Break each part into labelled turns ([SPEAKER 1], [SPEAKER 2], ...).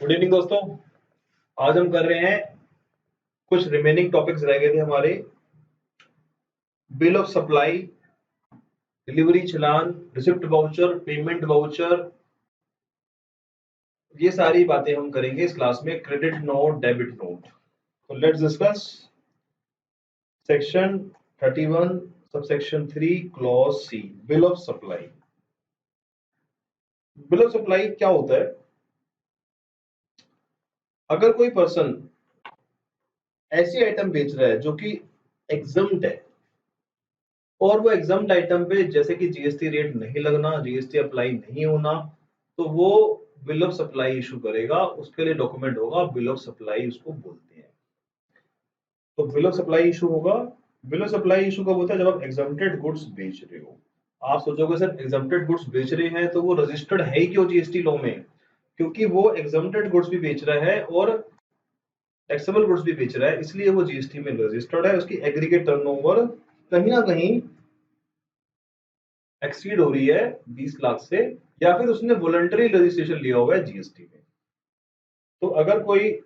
[SPEAKER 1] Good evening दोस्तों। आज हम कर रहे हैं कुछ रिमेनिंग टॉपिक्स रह गए थे हमारे। बिल ऑफ सप्लाई, डिलीवरी चालान, रिसिप्ट वाउचर, पेमेंट वाउचर, ये सारी बातें हम करेंगे इस क्लास में। Credit note, debit note. तो let's discuss section 31 subsection 3 clause C, bill of supply. Bill of supply क्या होता है? अगर कोई पर्सन ऐसी आइटम बेच रहा है जो कि एग्जम्प्ट है और वो एग्जम्प्ट आइटम पे जैसे कि जीएसटी रेट नहीं लगना, जीएसटी अप्लाई नहीं होना, तो वो बिल ऑफ सप्लाई इशू करेगा। उसके लिए डॉक्यूमेंट होगा बिल ऑफ सप्लाई, उसको बोलते हैं। तो बिल ऑफ सप्लाई इशू होगा। बिल ऑफ सप्लाई इशू कब होता है? जब आप एग्जम्प्टेड गुड्स बेच रहे हो। आप सोचोगे सर एग्जम्प्टेड गुड्स बेच रहे हैं तो वो रजिस्टर्ड है ही क्यों जीएसटी लॉ में? क्योंकि वो एग्जम्प्टेड गुड्स भी बेच रहा है और टैक्सेबल गुड्स भी बेच रहा है, इसलिए वो जीएसटी में रजिस्टर्ड है। उसकी एग्रीगेट टर्नओवर कहीं ना कहीं एक्सीड हो रही है 20 लाख से, या फिर उसने वॉलंटरी रजिस्ट्रेशन लिया हुआ है जीएसटी में। तो अगर कोई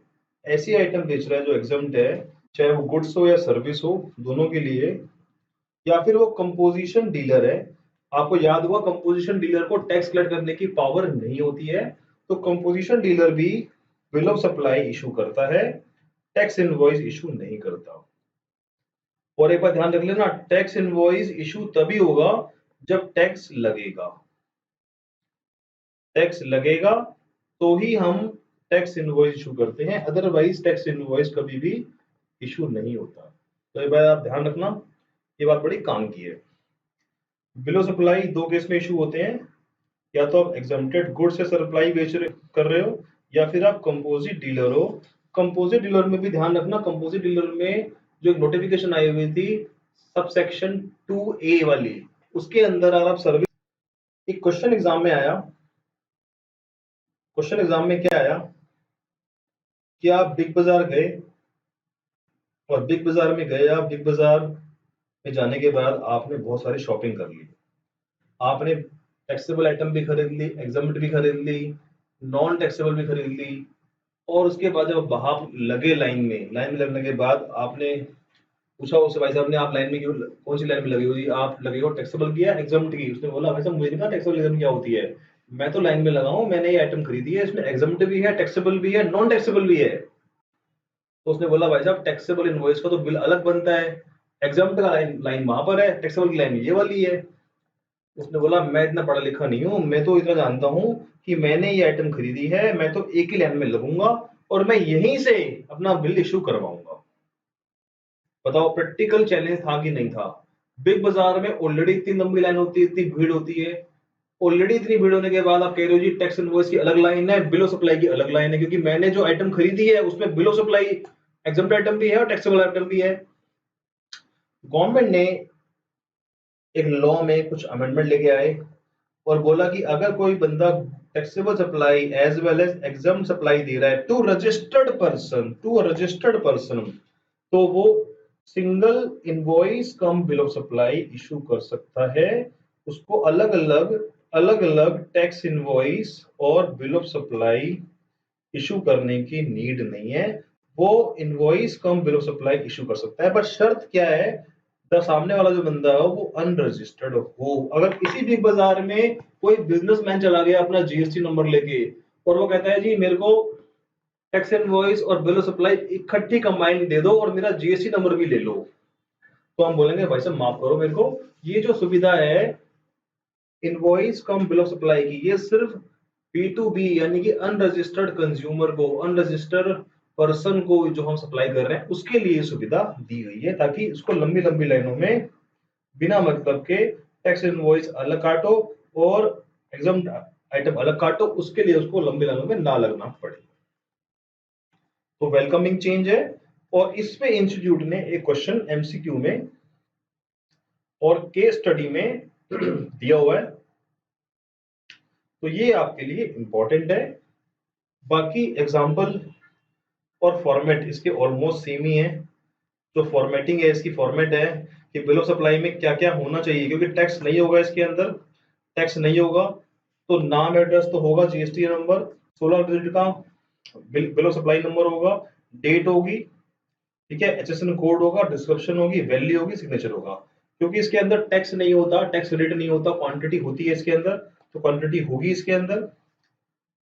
[SPEAKER 1] ऐसी आइटम बेच रहा है जो एग्जम्प्ट है, चाहे वो गुड्स हो या सर्विस हो, दोनों के लिए, या फिर वो कंपोजिशन डीलर है। आपको याद होगा कंपोजिशन डीलर को टैक्स कलेक्ट करने की पावर नहीं होती है, तो कंपोजिशन डीलर भी बिल ऑफ सप्लाई इशू करता है, टैक्स इनवॉइस इशू नहीं करता। और एक बात ध्यान रख लेना, टैक्स इनवॉइस इशू तभी होगा जब टैक्स लगेगा। टैक्स लगेगा तो ही हम टैक्स इनवॉइस इशू करते हैं, अदरवाइज टैक्स इनवॉइस कभी भी इशू नहीं होता। तो ये बात आप ध्यान रखना, ये बात बड़ी काम की है। बिल ऑफ सप्लाई दो केस में इशू होते हैं, या तो आप एग्जम्प्टेड गुड्स से सप्लाई कर रहे हो, या फिर आप कंपोजिट डीलर हो। कंपोजिट डीलर में भी ध्यान रखना, कंपोजिट डीलर में जो एक नोटिफिकेशन आई हुई थी सबसेक्शन 2A वाली, उसके अंदर अगर आप सर्विस, एक क्वेश्चन एग्जाम में आया। क्वेश्चन एग्जाम में क्या आया कि आप बिग बाजार गए, और बिग बाजार में गए आप, बिग बाजार में जाने के बाद आपने बहुत सारी शॉपिंग कर ली। आपने टैक्सेबल आइटम भी खरीद ली, एग्जम्प्ट भी खरीद ली, नॉन टैक्सेबल भी खरीद ली। और उसके बाद जब बाहर लगे लाइन में लगने के बाद आपने पूछा उससे, भाई साहब ने आप लाइन में क्यों, कौन सी लाइन में लगे हो जी? आप लगे हो टैक्सेबल की या एग्जम्प्ट की? उसने बोला भाई साहब मुझे नहीं पता टैक्सेबल एग्जम्प्ट क्या होती है, मैं तो लाइन में लगा हूं, मैंने ये आइटम खरीदी है, इसमें एग्जम्प्ट भी है, टैक्सेबल भी है, नॉन टैक्सेबल भी है। तो उसने बोला भाई साहब टैक्सेबल इनवॉइस का तो बिल अलग बनता है, एग्जम्प्ट का लाइन वहां पर है, टैक्सेबल की लाइन ये वाली है। उसने बोला मैं इतना पढ़ा लिखा नहीं हूँ, मैं तो इतना जानता हूँ कि मैंने ये आइटम खरीदी है, मैं तो एक ही लाइन में लगूंगा और मैं यहीं से अपना बिल इशू करवाऊंगा। बताओ प्रैक्टिकल चैलेंज था कि नहीं था? बिग बाजार में ऑलरेडी इतनी लंबी लाइन होती है, इतनी भीड़ होती है। ऑलरेडी इतनी भीड़ होने के बाद आप कह रहे हो जी टैक्स इनवॉइस की अलग लाइन है, बिल ऑफ सप्लाई की अलग लाइन है, क्योंकि मैंने जो आइटम खरीदी है उसमें bill of supply exempt item भी है और टैक्सेबल आइटम भी है। गवर्नमेंट ने एक लॉ में कुछ अमेंडमेंट लेके आए और बोला कि अगर कोई बंदा taxable supply as well as exempt supply दे रहा है टू रजिस्टर्ड पर्सन, तो वो single invoice cum bill of supply issue कर सकता है। उसको अलग अलग टैक्स इनवॉइस और बिल ऑफ सप्लाई इशू करने की नीड नहीं है। वो invoice cum bill of supply issue कर सकता है, पर शर्त क्या है? द सामने वाला जो बंदा है वो अनरजिस्टर्ड हो। अगर किसी भी बाजार में कोई बिजनेसमैन चला गया अपना जीएसटी नंबर लेके और वो कहता है जी मेरे को टैक्स इनवॉइस और बिल ऑफ सप्लाई इकट्ठी कंबाइन दे दो और मेरा जीएसटी नंबर भी ले लो, तो हम बोलेंगे भाई साहब माफ करो मेरे को, ये जो सुविधा है invoice cum bill of supply की, ये सिर्फ B2B यानी कि अनरजिस्टर्ड कंज्यूमर को, अनरजिस्टर्ड पर्सन को जो हम सप्लाई कर रहे हैं उसके लिए सुविधा दी गई है, ताकि उसको लंबी लंबी लाइनों में बिना मतलब के टैक्स इनवॉइस अलग काटो और एग्जाम आइटम अलग काटो, उसके लिए उसको लंबी लाइनों में ना लगना पड़े। तो वेलकमिंग चेंज है। और इसमें इंस्टीट्यूट ने एक क्वेश्चन एमसीक्यू में और केस स्टडी में दिया हुआ है, तो ये आपके लिए इंपॉर्टेंट है। बाकी एग्जाम्पल और फॉर्मेट इसके ऑलमोस्ट सेम ही है। जो फॉर्मेटिंग है इसकी फॉर्मेट है कि बिल ऑफ सप्लाई में क्या क्या होना चाहिए, क्योंकि टैक्स नहीं होगा इसके अंदर, टैक्स नहीं होगा तो नाम एड्रेस तो होगा, जीएसटी नंबर 16 डिजिट का, बिल ऑफ सप्लाई नंबर होगा, डेट होगी, ठीक है, HSN कोड होगा, डिस्क्रिप्शन होगी, वैल्यू होगी, सिग्नेचर होगा। क्योंकि इसके अंदर टैक्स नहीं होता, टैक्स रेट नहीं होता, क्वांटिटी होती है इसके अंदर, तो क्वांटिटी होगी इसके अंदर।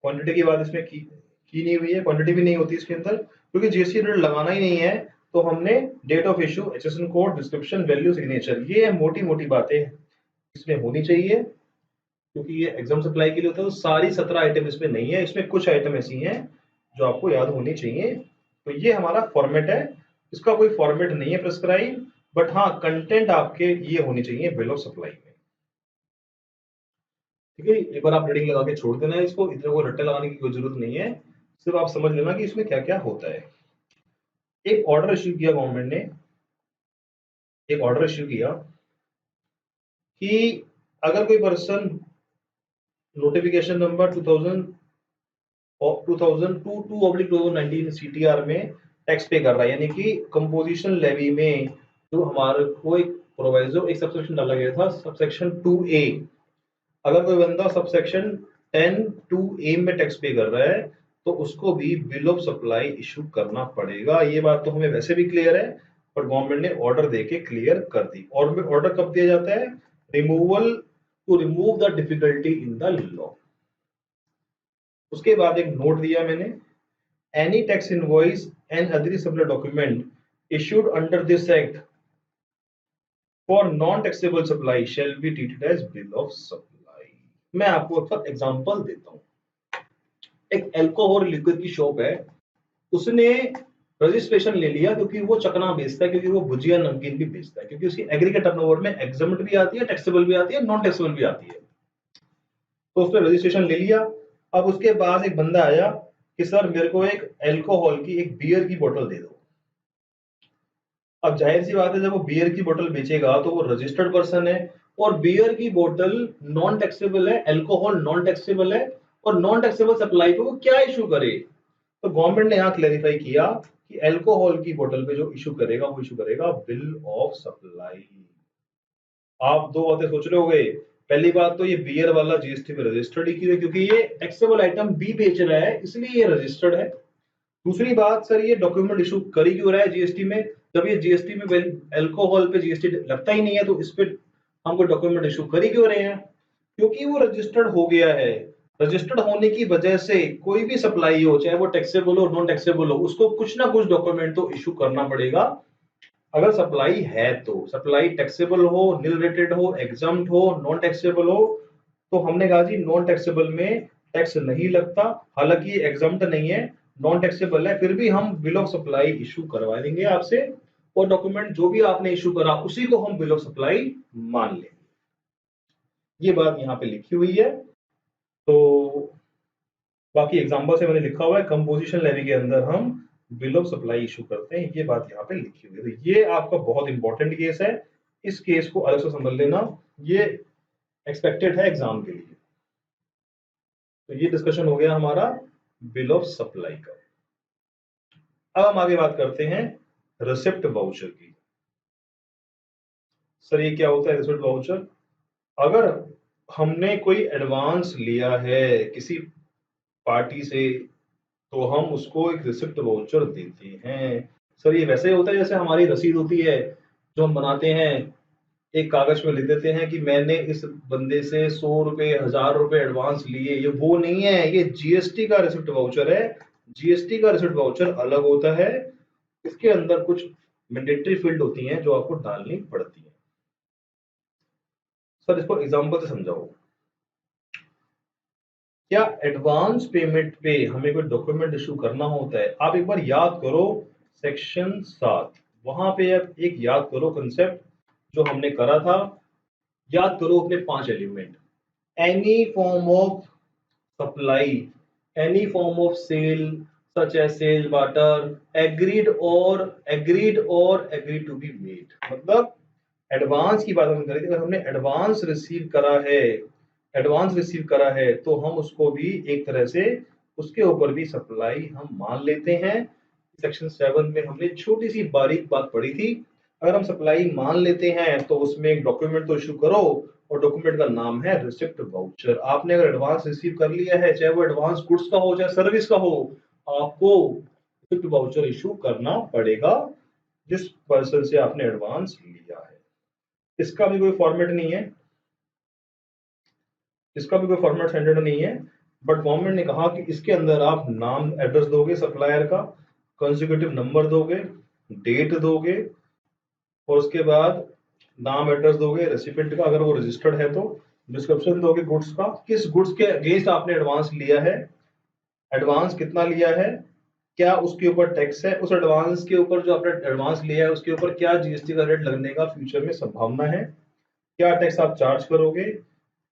[SPEAKER 1] क्वांटिटी की बात इसमें की नहीं हुई है, क्वांटिटी भी नहीं होती इसके अंदर, क्योंकि जीएसटी रेट लगाना ही नहीं है। तो हमने date of issue, HSN code, description, value, signature, ये मोटी मोटी बातें इसमें होनी चाहिए, क्योंकि ये एग्जाम सप्लाई के लिए होता है। तो सारी 17 आइटम इसमें नहीं है, इसमें कुछ आइटम ऐसी हैं जो आपको याद होनी चाहिए। तो ये हमारा फॉर्मेट है, इसका कोई फॉर्मेट नहीं है प्रिस्क्राइब, बट हाँ कंटेंट आपके ये होनी चाहिए बिल ऑफ सप्लाई में। ठीक है, एक बार आप रीडिंग लगा के छोड़ देना है इसको, इतने को रट्टे लगाने की कोई जरूरत नहीं है, सिर्फ आप समझ लेना कि इसमें क्या क्या होता है। एक ऑर्डर इश्यू किया गवर्नमेंट ने, एक ऑर्डर इश्यू किया कि अगर कोई पर्सन नोटिफिकेशन नंबर 2002/2019 CTR में टैक्स पे कर रहा है, यानी कि कंपोजिशन लेवी में जो हमारे को एक प्रोवाइजो, एक सबसेक्शन डाला गया था, सबसेक्शन 2A। अगर कोई बंदा सबसेक्शन 10(2)A में टैक्स पे कर रहा है तो उसको भी बिल ऑफ सप्लाई इशू करना पड़ेगा। ये बात तो हमें वैसे भी क्लियर है, पर गवर्नमेंट ने ऑर्डर देके क्लियर कर दी। और ऑर्डर कब दिया जाता है? Removal, to remove the difficulty in the law. उसके बाद एक नोट दिया मैंने, any tax invoice and other similar document issued under this act for non taxable supply shall be treated as bill of supply. मैं आपको एक example देता हूं। एक अल्कोहल लिक्विड की शॉप है, उसने रजिस्ट्रेशन ले लिया क्योंकि वो चकना बेचता है, क्योंकि वो भुजिया नमकीन भी बेचता है, क्योंकि उसकी एग्रीगेट टर्नओवर में एग्जम्प्ट भी आती है, टैक्सेबल भी आती है, नॉन टैक्सेबल भी आती है। तो उसने रजिस्ट्रेशन ले लिया। अब उसके पास एक बंदा आया कि सर मेरे को एक अल्कोहल की, एक बियर की बोतल दे दो। अब जाहिर सी बात है, जब वो बियर की बोतल बेचेगा तो वो रजिस्टर्ड पर्सन है, और बियर की बोतल नॉन टैक्सेबल है, अल्कोहल नॉन टैक्सेबल है, और नॉन टैक्सेबल सप्लाई पे वो क्या इशू करे? तो गवर्नमेंट ने यहाँ क्लैरिफाई किया कि अल्कोहल की बोतल पे जो इशू करेगा वो इशू करेगा बिल ऑफ सप्लाई। आप दो बातें सोच रहे होगे, पहली बात तो ये बियर वाला जीएसटी में रजिस्टर्ड ही क्यों है? क्योंकि ये टैक्सेबल आइटम बी बेच रहा है, इसलिए ये रजिस्टर्ड है। दूसरी बात, सर ये डॉक्यूमेंट इशू कर ही क्यों रहा है जीएसटी में, जब ये जीएसटी में अल्कोहल पे जीएसटी लगता ही नहीं है, तो इस पे हमको डॉक्यूमेंट इशू कर ही क्यों रहे हैं? क्योंकि वो रजिस्टर्ड हो गया है। रजिस्टर्ड होने की वजह से कोई भी सप्लाई हो, चाहे वो टैक्सेबल हो नॉन टैक्सेबल हो, उसको कुछ ना कुछ डॉक्यूमेंट तो इशू करना पड़ेगा। अगर सप्लाई है तो सप्लाई टैक्सेबल हो, निल रेटेड हो, एग्जम्प्ट हो, नॉन टैक्सेबल हो, तो हमने कहा जी नॉन टैक्सेबल में टैक्स नहीं लगता। हालांकि ये एग्जम्प्ट नहीं है, नॉन टैक्सेबल है, फिर भी हम बिल ऑफ सप्लाई इशू करवा देंगे आपसे, और डॉक्यूमेंट जो भी आपने इशू करा उसी को हम बिल ऑफ सप्लाई मान लेंगे। ये बात यहाँ पे लिखी हुई है। तो बाकी एग्जाम्पल से मैंने लिखा हुआ है, कंपोजिशन लेवी के अंदर हम बिल ऑफ सप्लाई इशू करते हैं, ये बात यहाँ पे लिखी हुई है। तो ये आपका बहुत इंपॉर्टेंट केस है, इस केस को अलग से समझ लेना, ये एक्सपेक्टेड है एग्जाम के लिए। तो ये डिस्कशन हो गया हमारा बिल ऑफ सप्लाई का। अब हम आगे बात करते हैं रिसिप्ट वाउचर की। सर ये क्या होता है रिसिप्ट वाउचर? अगर हमने कोई एडवांस लिया है किसी पार्टी से, तो हम उसको एक रिसिप्ट वाउचर देते हैं। सर ये वैसे होता है जैसे हमारी रसीद होती है जो हम बनाते हैं, एक कागज में लिख देते हैं कि मैंने इस बंदे से 100 रुपए, 1000 रुपए एडवांस लिए। ये वो नहीं है, ये जीएसटी का रिसिप्ट वाउचर है। जीएसटी का रिसिप्ट वाउचर अलग होता है, इसके अंदर कुछ मैंडेटरी फील्ड होती हैं जो आपको डालनी पड़ती है। सर इसको एग्जांपल से समझाओ। क्या एडवांस पेमेंट पे हमें कोई डॉक्यूमेंट इशू करना होता है? आप एक बार याद करो सेक्शन 7, वहां पे आप एक याद करो कंसेप्ट जो हमने करा था। याद करो अपने 5 element, any form of supply, any form of sale such as sale barter, agreed to be made. मतलब एडवांस की बात हम करें, अगर हमने एडवांस रिसीव करा है तो हम उसको भी एक तरह से उसके ऊपर भी सप्लाई हम मान लेते हैं। सेक्शन 7 में हमने छोटी सी बारीक बात पढ़ी थी, अगर हम सप्लाई मान लेते हैं तो उसमें एक डॉक्यूमेंट तो इशू करो, और डॉक्यूमेंट का नाम है रिसिप्ट वाउचर। आपने अगर एडवांस रिसीव कर लिया है, चाहे वो एडवांस गुड्स का हो चाहे सर्विस का हो, आपको रिसिप्ट वाउचर इशू करना पड़ेगा जिस पर्सन से आपने एडवांस लिया है। इसका भी कोई फॉर्मेट नहीं है, इसका भी कोई फॉर्मेट स्टैंडर्ड नहीं है, बट गवर्नमेंट ने कहा कि इसके अंदर आप नाम एड्रेस दोगे सप्लायर का, कंसेक्यूटिव नंबर दोगे, डेट दोगे, और उसके बाद नाम एड्रेस दोगे रेसिपिएंट का अगर वो रजिस्टर्ड है तो, डिस्क्रिप्शन दोगे गुड्स का, किस गुड्स के अगेंस्ट आपने एडवांस लिया है, एडवांस कितना लिया है, क्या उसके ऊपर टैक्स है, उस एडवांस के ऊपर जो आपने एडवांस लिया है उसके ऊपर क्या जीएसटी का रेट लगने का फ्यूचर में संभावना है, क्या टैक्स आप चार्ज करोगे,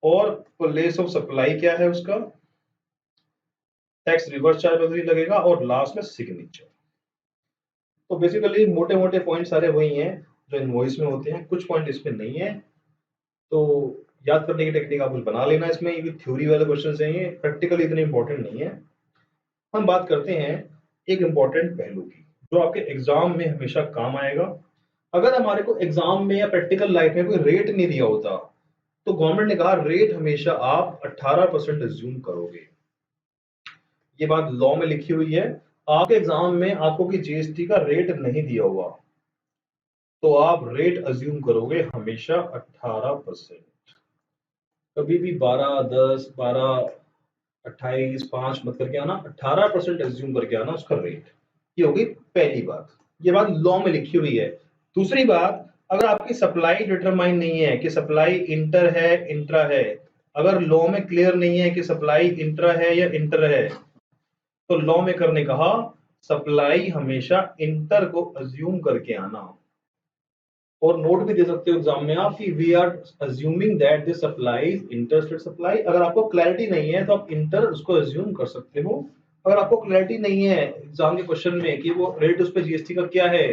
[SPEAKER 1] और प्लेस ऑफ सप्लाई क्या है उसका, टैक्स रिवर्स चार्ज नहीं लगेगा, और लास्ट में सिग्नेचर। तो बेसिकली मोटे मोटे पॉइंट सारे वही हैं जो इनवॉइस में होते हैं, कुछ पॉइंट इसमें नहीं है, तो याद करने की टेक्निक आप कुछ बना लेना इसमें, ये थ्योरी वाले क्वेश्चन हैं, ये प्रैक्टिकली इतने इंपॉर्टेंट नहीं है। हम बात करते हैं एक इंपॉर्टेंट पहलू की जो आपके एग्जाम में हमेशा काम आएगा। अगर हमारे को एग्जाम में या प्रैक्टिकल लाइफ में कोई रेट नहीं दिया होता तो गवर्नमेंट ने कहा रेट हमेशा आप 18% एज्यूम करोगे, ये बात लॉ में लिखी हुई है। आपके एग्जाम में आपको कि जीएसटी का रेट नहीं दिया हुआ तो आप रेट अज्यूम करोगे हमेशा 18%, कभी भी 12, 10, 12, 28, 5 मत करके आना, 18% एज्यूम करके आना उसका रेट। ये होगी पहली बात, ये बात लॉ में लिखी हुई है। दूसरी बात, अगर आपकी सप्लाई डिटरमाइन नहीं है कि सप्लाई इंटर है इंट्रा है, अगर लॉ में क्लियर नहीं है कि सप्लाई इंट्रा है या इंटर है, तो लॉ मेकर ने कहा सप्लाई हमेशा इंटर को अज्यूम करके आना, और नोट भी दे सकते हो एग्जाम में आप कि we are assuming that this supply is interstate supply. अगर आपको क्लैरिटी नहीं है तो आप इंटर उसको अज्यूम कर सकते हो। अगर आपको क्लैरिटी नहीं है एग्जाम के क्वेश्चन में कि वो रेट उस पर जीएसटी का क्या है,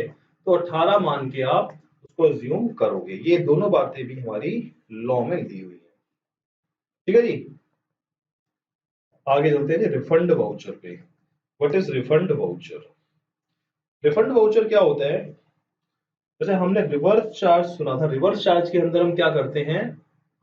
[SPEAKER 1] तो 18 मान के आप उसको अज्यूम करोगे। ये दोनों बातें भी हमारी लॉ में दी हुई है, ठीक है जी। आगे चलते हैं जी रिफंड वाउचर पे। What is refund voucher? Refund voucher क्या होता है? जैसे हमने रिवर्स चार्ज सुना था, रिवर्स चार्ज के अंदर हम क्या करते हैं,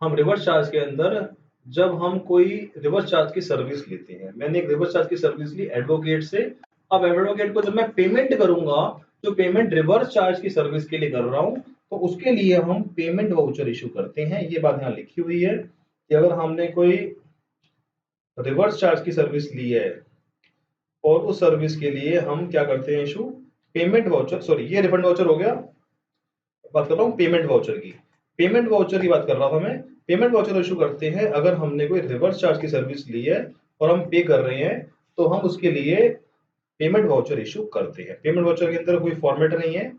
[SPEAKER 1] हम रिवर्स चार्ज के अंदर जब हम कोई रिवर्स चार्ज की सर्विस लेते हैं, मैंने एक रिवर्स चार्ज की सर्विस ली एडवोकेट से, अब एडवोकेट को जब मैं पेमेंट करूंगा, जो पेमेंट रिवर्स चार्ज की सर्विस के लिए कर रहा हूं, तो उसके लिए हम पेमेंट वाउचर इशू करते हैं। ये बात यहाँ लिखी हुई है कि अगर हमने कोई रिवर्स चार्ज की सर्विस ली है और उस सर्विस के लिए हम क्या करते हैं इशू, पेमेंट वाउचर, सॉरी ये रिफंड वाउचर हो गया, बात कर रहा हूँ पेमेंट वाउचर की, पेमेंट वाउचर की बात कर रहा था मैं। पेमेंट वाउचर इशू करते हैं अगर हमने कोई रिवर्स चार्ज की सर्विस ली है और हम पे कर रहे हैं, तो हम उसके लिए पेमेंट वाउचर इशू करते हैं। पेमेंट वाउचर के अंदर कोई फॉर्मेट नहीं है,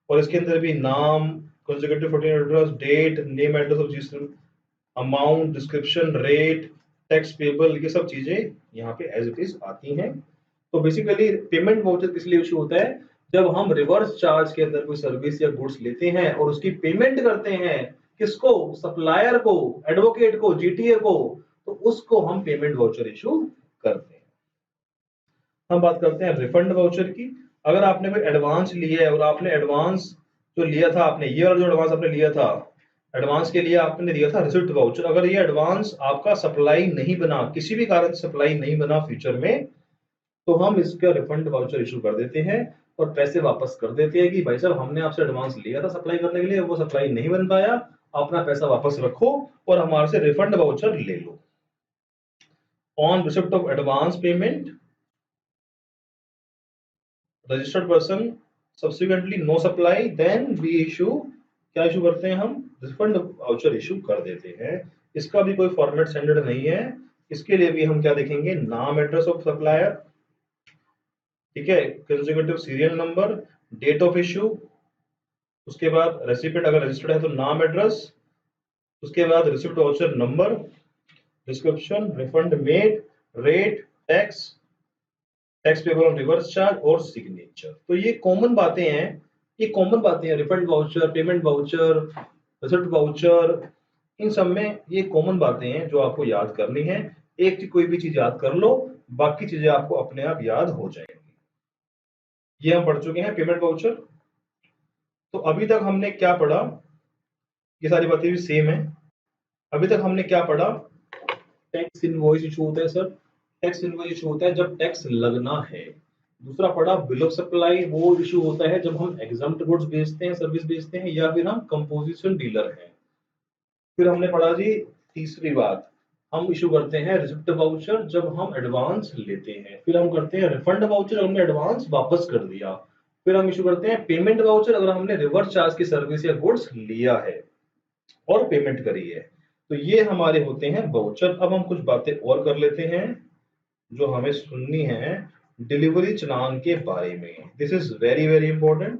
[SPEAKER 1] और इसके अंदर भी नाम, consecutive format address, date, name address of जिस, amount, description, rate, tax payable, ये सब चीजें यहाँ पे एज इट इज आती हैं। तो बेसिकली पेमेंट वाउचर किस लिए इशू होता है, जब हम रिवर्स चार्ज के अंदर कोई सर्विस या गुड्स लेते हैं और उसकी पेमेंट करते हैं, किसको, सप्लायर को, एडवोकेट को, जीटीए को, तो उसको हम पेमेंट वाउचर इशू करते हैं। हम बात करते हैं रिफंड वाउचर की। अगर आपने कोई एडवांस लिया है और आपने एडवांस जो लिया था, आपने ये वाला जो एडवांस आपने लिया था, एडवांस के लिए आपने दिया था रिसिप्ट वाउचर, अगर ये एडवांस आपका सप्लाई नहीं बना, किसी भी कारण से सप्लाई नहीं बना फ्यूचर में, तो हम इसका रिफंड वाउचर इशू कर देते हैं और पैसे वापस कर देते हैं कि भाई साहब हमने आपसे एडवांस लिया था सप्लाई करने के लिए, वो सप्लाई नहीं बन पाया, अपना पैसा वापस रखो और हमारे से रिफंड वाउचर ले लो। On receipt of advance payment, registered person subsequently no supply, then we issue, क्या इशू करते हैं हम, रिफंड वाउचर इशू कर देते हैं। इसका भी कोई फॉर्मेट स्टैंडर्ड नहीं है, इसके लिए भी हम क्या देखेंगे, नाम एड्रेस ऑफ सप्लायर, ठीक है, consecutive serial number, date of issue, उसके बाद रेसिपिएंट अगर रजिस्टर्ड है तो नाम एड्रेस, उसके बाद receipt voucher number, description, refund made, rate, tax, tax payable on reverse charge और सिग्नेचर। तो ये कॉमन बातें हैं, ये कॉमन बातें हैं, refund voucher, payment voucher, receipt voucher, इन सब में ये कॉमन बातें हैं जो आपको याद करनी है। एक कोई भी चीज याद कर लो, बाकी चीजें आपको अपने आप याद हो जाएंगी। ये हम पढ़ चुके हैं पेमेंट वाउचर। तो अभी तक हमने क्या पढ़ा, ये सारी बातें भी सेम है। अभी तक हमने क्या पढ़ा, टैक्स इनवॉइस इशू होता है सर, टैक्स इनवॉइस इशू होता है जब टैक्स लगना है। दूसरा पड़ा बिल ऑफ सप्लाई, वो इशू होता है जब हम एग्जम्प्ट गुड्स बेचते हैं, सर्विस बेचते हैं, या फिर हम कंपोजिशन डीलर हैं। फिर हमने पढ़ा जी तीसरी बात, हम इशू करते हैं रिसिप्ट वाउचर जब हम एडवांस लेते हैं। फिर हम करते हैं रिफंड वाउचर, हमने एडवांस वापस कर दिया। फिर हम इशू करते हैं पेमेंट वाउचर अगर हमने रिवर्स चार्ज की सर्विस या गुड्स लिया है और पेमेंट करी है। तो ये हमारे होते हैं वाउचर। अब हम कुछ बातें और कर लेते हैं जो हमें सुननी है डिलीवरी चालान के बारे में। This is very very important,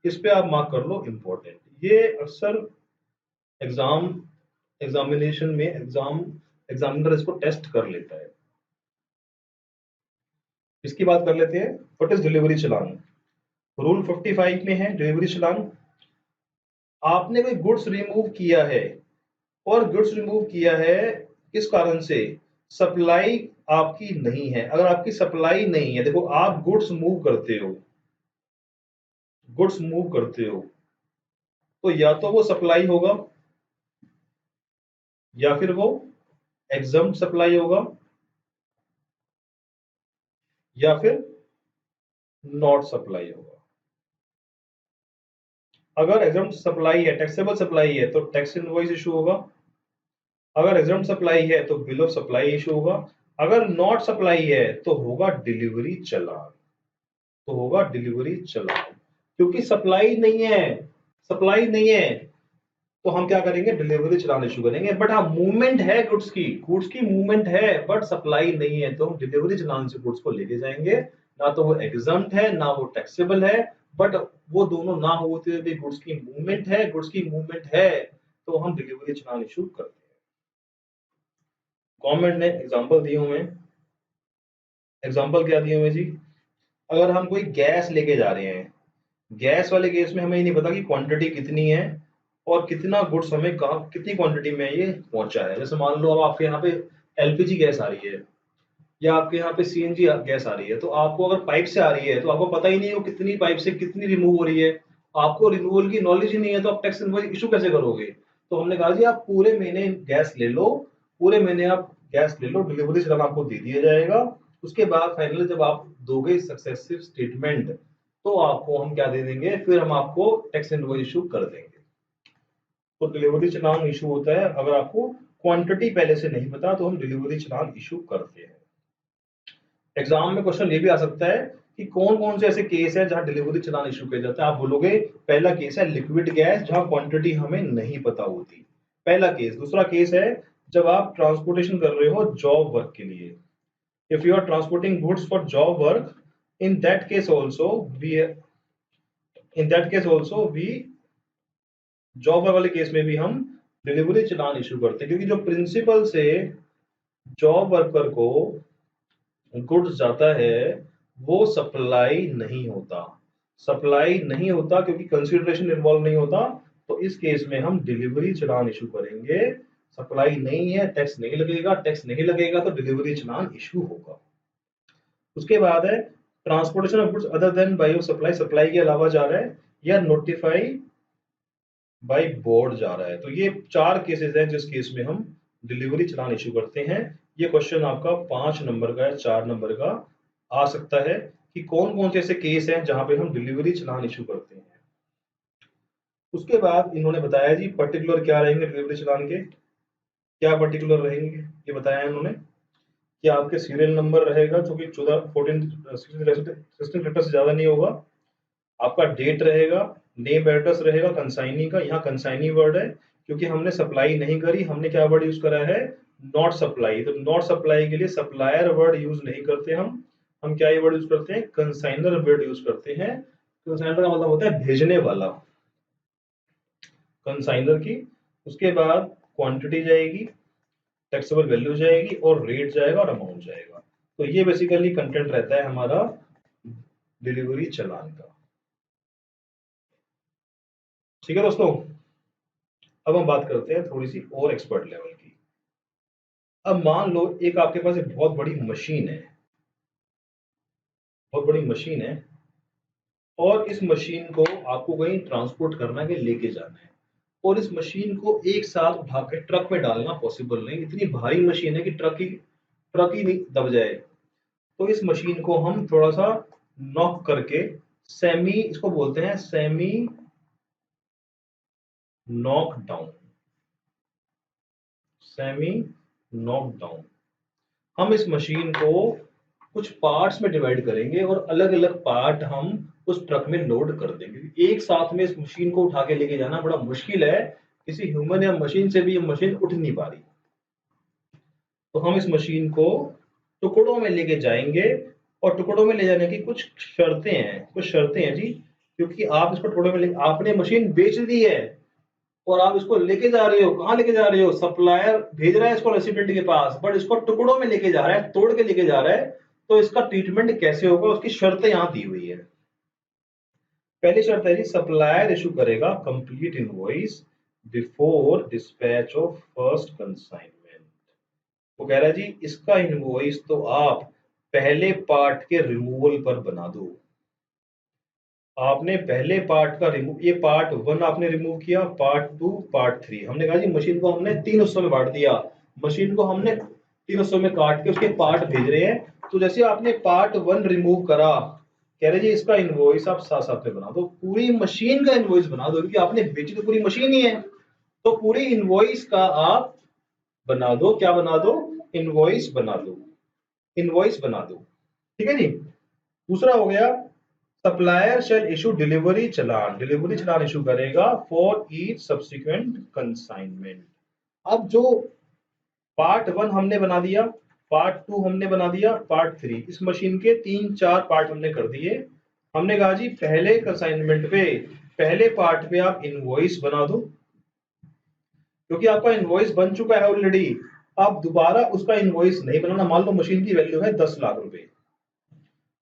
[SPEAKER 1] इस पे आप मार्क कर लो इंपॉर्टेंट। ये अक्सर एग्जामिनेशन में एग्जामिनर इसको टेस्ट कर लेता है। इसकी बात कर लेते हैं, what is delivery challan. Rule 55 में है डिलीवरी चालान, आपने कोई गुड्स रिमूव किया है और गुड्स रिमूव किया है किस कारण से, सप्लाई आपकी नहीं है। अगर आपकी सप्लाई नहीं है, देखो आप गुड्स मूव करते हो, गुड्स मूव करते हो, तो या तो वो सप्लाई होगा या फिर वो एग्जम्प्ट सप्लाई होगा या फिर नॉट सप्लाई होगा। अगर एग्जम्प्ट सप्लाई है, टैक्सेबल सप्लाई है, तो टैक्स इनवॉइस इशू होगा। अगर एग्जम्प्ट सप्लाई है तो बिल ऑफ सप्लाई इशू होगा। अगर नॉट सप्लाई है तो होगा डिलीवरी चालान, तो होगा डिलीवरी चालान। क्योंकि सप्लाई नहीं है, सप्लाई नहीं है तो हम क्या करेंगे, डिलीवरी चालान इशू करेंगे। बट हाँ मूवमेंट है गुड्स की मूवमेंट है, बट सप्लाई नहीं है, तो हम डिलीवरी चालान से गुड्स को लेके जाएंगे। ना तो वो एग्जम्प्ट है ना वो टैक्सेबल है, बट वो दोनों ना होते हुए भी गुड्स की मूवमेंट है, गुड्स की मूवमेंट है तो हम डिलीवरी चालान इशू करते हैं। गवर्नमेंट ने एग्जाम्पल दिए हुए हैं। एग्जाम्पल क्या दिए हुए जी, अगर हम कोई गैस लेके जा रहे हैं, गैस वाले केस में हमें ये नहीं पता कि क्वांटिटी कितनी है और कितना गुड्स हमें कहाँ कितनी क्वांटिटी में ये पहुंचा है। जैसे मान लो अब आपके यहाँ पे एलपीजी गैस आ रही है या आपके यहाँ पे सीएनजी गैस आ रही है, तो आपको अगर पाइप से आ रही है तो आपको पता ही नहीं है वो कितनी पाइप से कितनी रिमूव हो रही है, आपको रिमूवल की नॉलेज ही नहीं है, तो आप टैक्स इनवॉइस इशू कैसे करोगे। तो हमने कहा जी आप पूरे महीने गैस ले लो, पूरे महीने आप गैस ले लो, डिलीवरी चालान आपको दे दिया जाएगा। उसके बाद फाइनली जब आप दोगे सक्सेसिव स्टेटमेंट तो आपको हम क्या दे देंगे, फिर हम आपको टैक्स इनवॉइस इशू कर देंगे। तो डिलीवरी चालान इशू होता है अगर आपको क्वांटिटी पहले से नहीं पता तो हम डिलीवरी चालान इशू करते हैं। एग्जाम में क्वेश्चन ये भी आ सकता है कि कौन कौन से ऐसे केस है जहां डिलीवरी चालान इशू किया जाता है। आप बोलोगे पहला केस है लिक्विड गैस जहां क्वांटिटी हमें नहीं पता होती, पहला केस। दूसरा केस है जब आप ट्रांसपोर्टेशन कर रहे हो जॉब वर्क के लिए, if you are transporting goods for job work, in that case also we job वाले केस में भी हम डिलीवरी चालान इशू करते हैं, क्योंकि जो प्रिंसिपल से जॉब वर्कर को गुड्स जाता है वो सप्लाई नहीं होता, सप्लाई नहीं होता क्योंकि कंसीडरेशन इन्वॉल्व नहीं होता। तो इस केस में हम डिलीवरी चालान इशू करेंगे। सप्लाई नहीं है, टैक्स नहीं लगेगा, टैक्स नहीं लगेगा तो डिलीवरी चालान इशू होगा। उसके बाद है transportation of goods other than by supply, supply के अलावा जा रहा है या नोटिफाई बाय बोर्ड जा रहा है। तो ये चार केसेस हैं जिस केस में हम डिलीवरी चालान इशू करते हैं। ये क्वेश्चन आपका 5 नंबर का या 4 नंबर का आ सकता है कि कौन कौन से ऐसे केस हैं जहां पे हम डिलीवरी चालान इशू करते हैं। उसके बाद इन्होंने बताया जी पर्टिकुलर क्या रहेंगे डिलीवरी चालान के, क्या पर्टिकुलर रहेंगे ये बताया इन्होंने कि आपके सीरियल नंबर रहेगा जो कि 16 लेटर से ज्यादा नहीं होगा, आपका डेट रहेगा, नेम एड्रेस रहेगा कंसाइनी का। यहाँ कंसाइनी वर्ड है क्योंकि हमने सप्लाई नहीं करी, हमने क्या वर्ड यूज करा है, नॉट सप्लाई। तो नॉट सप्लाई के लिए सप्लायर वर्ड यूज नहीं करते हम क्या ये वर्ड यूज करते हैं, कंसाइनर वर्ड यूज करते हैं। कंसाइनर का मतलब होता है भेजने वाला, कंसाइनर की। उसके बाद क्वांटिटी जाएगी, टैक्सेबल वैल्यू जाएगी और रेट जाएगा और अमाउंट जाएगा। तो ये बेसिकली कंटेंट रहता है हमारा डिलीवरी चालान का। ठीक है दोस्तों, अब हम बात करते हैं थोड़ी सी और एक्सपर्ट लेवल की। अब मान लो एक आपके पास एक बहुत बड़ी मशीन है, बहुत बड़ी मशीन है और इस मशीन को आपको कहीं ट्रांसपोर्ट करना है, लेके जाना है, और इस मशीन को एक साथ उठा के ट्रक में डालना पॉसिबल नहीं, इतनी भारी मशीन है कि ट्रक ही नहीं दब जाए। तो इस मशीन को हम थोड़ा सा नॉक करके सेमी, इसको बोलते हैं semi knock down, semi knock down. हम इस मशीन को कुछ पार्ट्स में डिवाइड करेंगे और अलग अलग पार्ट हम उस ट्रक में लोड कर देंगे। एक साथ में इस मशीन को उठा के लेके जाना बड़ा मुश्किल है, किसी ह्यूमन या मशीन से भी ये मशीन उठ नहीं पा रही। तो हम इस मशीन को टुकड़ों में लेके जाएंगे, और टुकड़ों में ले जाने की कुछ शर्तें हैं, कुछ शर्तें हैं जी। क्योंकि आप इसको टुकड़ों में ले, आपने मशीन बेच दी है और आप इसको लेके जा रहे हो, कहाँ लेके जा रहे हो, सप्लायर भेज रहा है इसको रेसिडेंट के पास, बट इसको टुकड़ों में लेके जा रहा है, तोड़ के लेके जा रहा है। तो इसका ट्रीटमेंट कैसे होगा, उसकी शर्तें यहाँ दी हुई है। पहली शर्त है जी, सप्लायर इशू करेगा complete invoice before dispatch of first consignment. वो कह रहा है जी, इसका इनवॉइस तो आप पहले पार्ट के रिमूवल पर बना दो। आपने पहले पार्ट का रिमूव, ये पार्ट 1 आपने रिमूव किया, पार्ट 2, पार्ट 3। हमने कहा जी मशीन को हमने 3 हिस्सों में बांट दिया, मशीन को हमने 3 हिस्सों में काट के उसके पार्ट भेज रहे हैं। तो जैसे आपने पार्ट 1 रिमूव करा, कह रहे जी इसका इनवॉइस आप साथ साथ में बना दो, पूरी मशीन का इनवॉइस बना दो, क्योंकि आपने बेची तो पूरी मशीन ही है। तो पूरी इनवॉइस का आप बना दो, क्या बना दो, इनवॉइस बना दो, इनवॉइस बना दो। ठीक है जी। दूसरा हो गया, सप्लायर शेल इशू डिलीवरी चलान, डिलीवरी चलान इशू करेगा फॉर ईच सब्सिक्वेंट कंसाइनमेंट। अब जो पार्ट 1 हमने बना दिया, पार्ट 2 हमने बना दिया, पार्ट 3, इस मशीन के 3-4 पार्ट हमने कर दिए। हमने कहा जी पहले कंसाइनमेंट पे, पहले पार्ट पे आप इनवॉइस बना दो, क्योंकि आपका इनवॉइस बन चुका है ऑलरेडी। आप दोबारा उसका इनवॉइस नहीं बनाना। मान लो मशीन की वैल्यू है 10 लाख रुपए,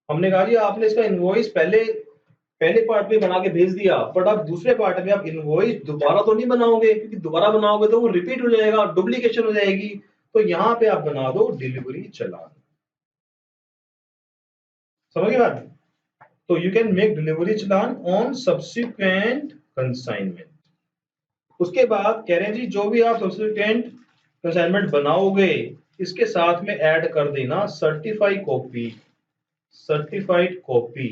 [SPEAKER 1] हमने कहा जी आपने इसका इनवॉइस पहले पहले पार्ट में बना के भेज दिया, बट आप दूसरे पार्ट में आप इनवॉइस दोबारा तो नहीं बनाओगे, क्योंकि दोबारा बनाओगे तो वो रिपीट हो जाएगा, डुप्लीकेशन हो जाएगी। तो यहां पे आप बना दो डिलीवरी चलान। समझ बात। तो you can make delivery challan on subsequent consignment. उसके बाद कह रहे हैं जी जो भी आप सब्सिक्वेंट कंसाइनमेंट बनाओगे, इसके साथ में ऐड कर देना certified copy, certified copy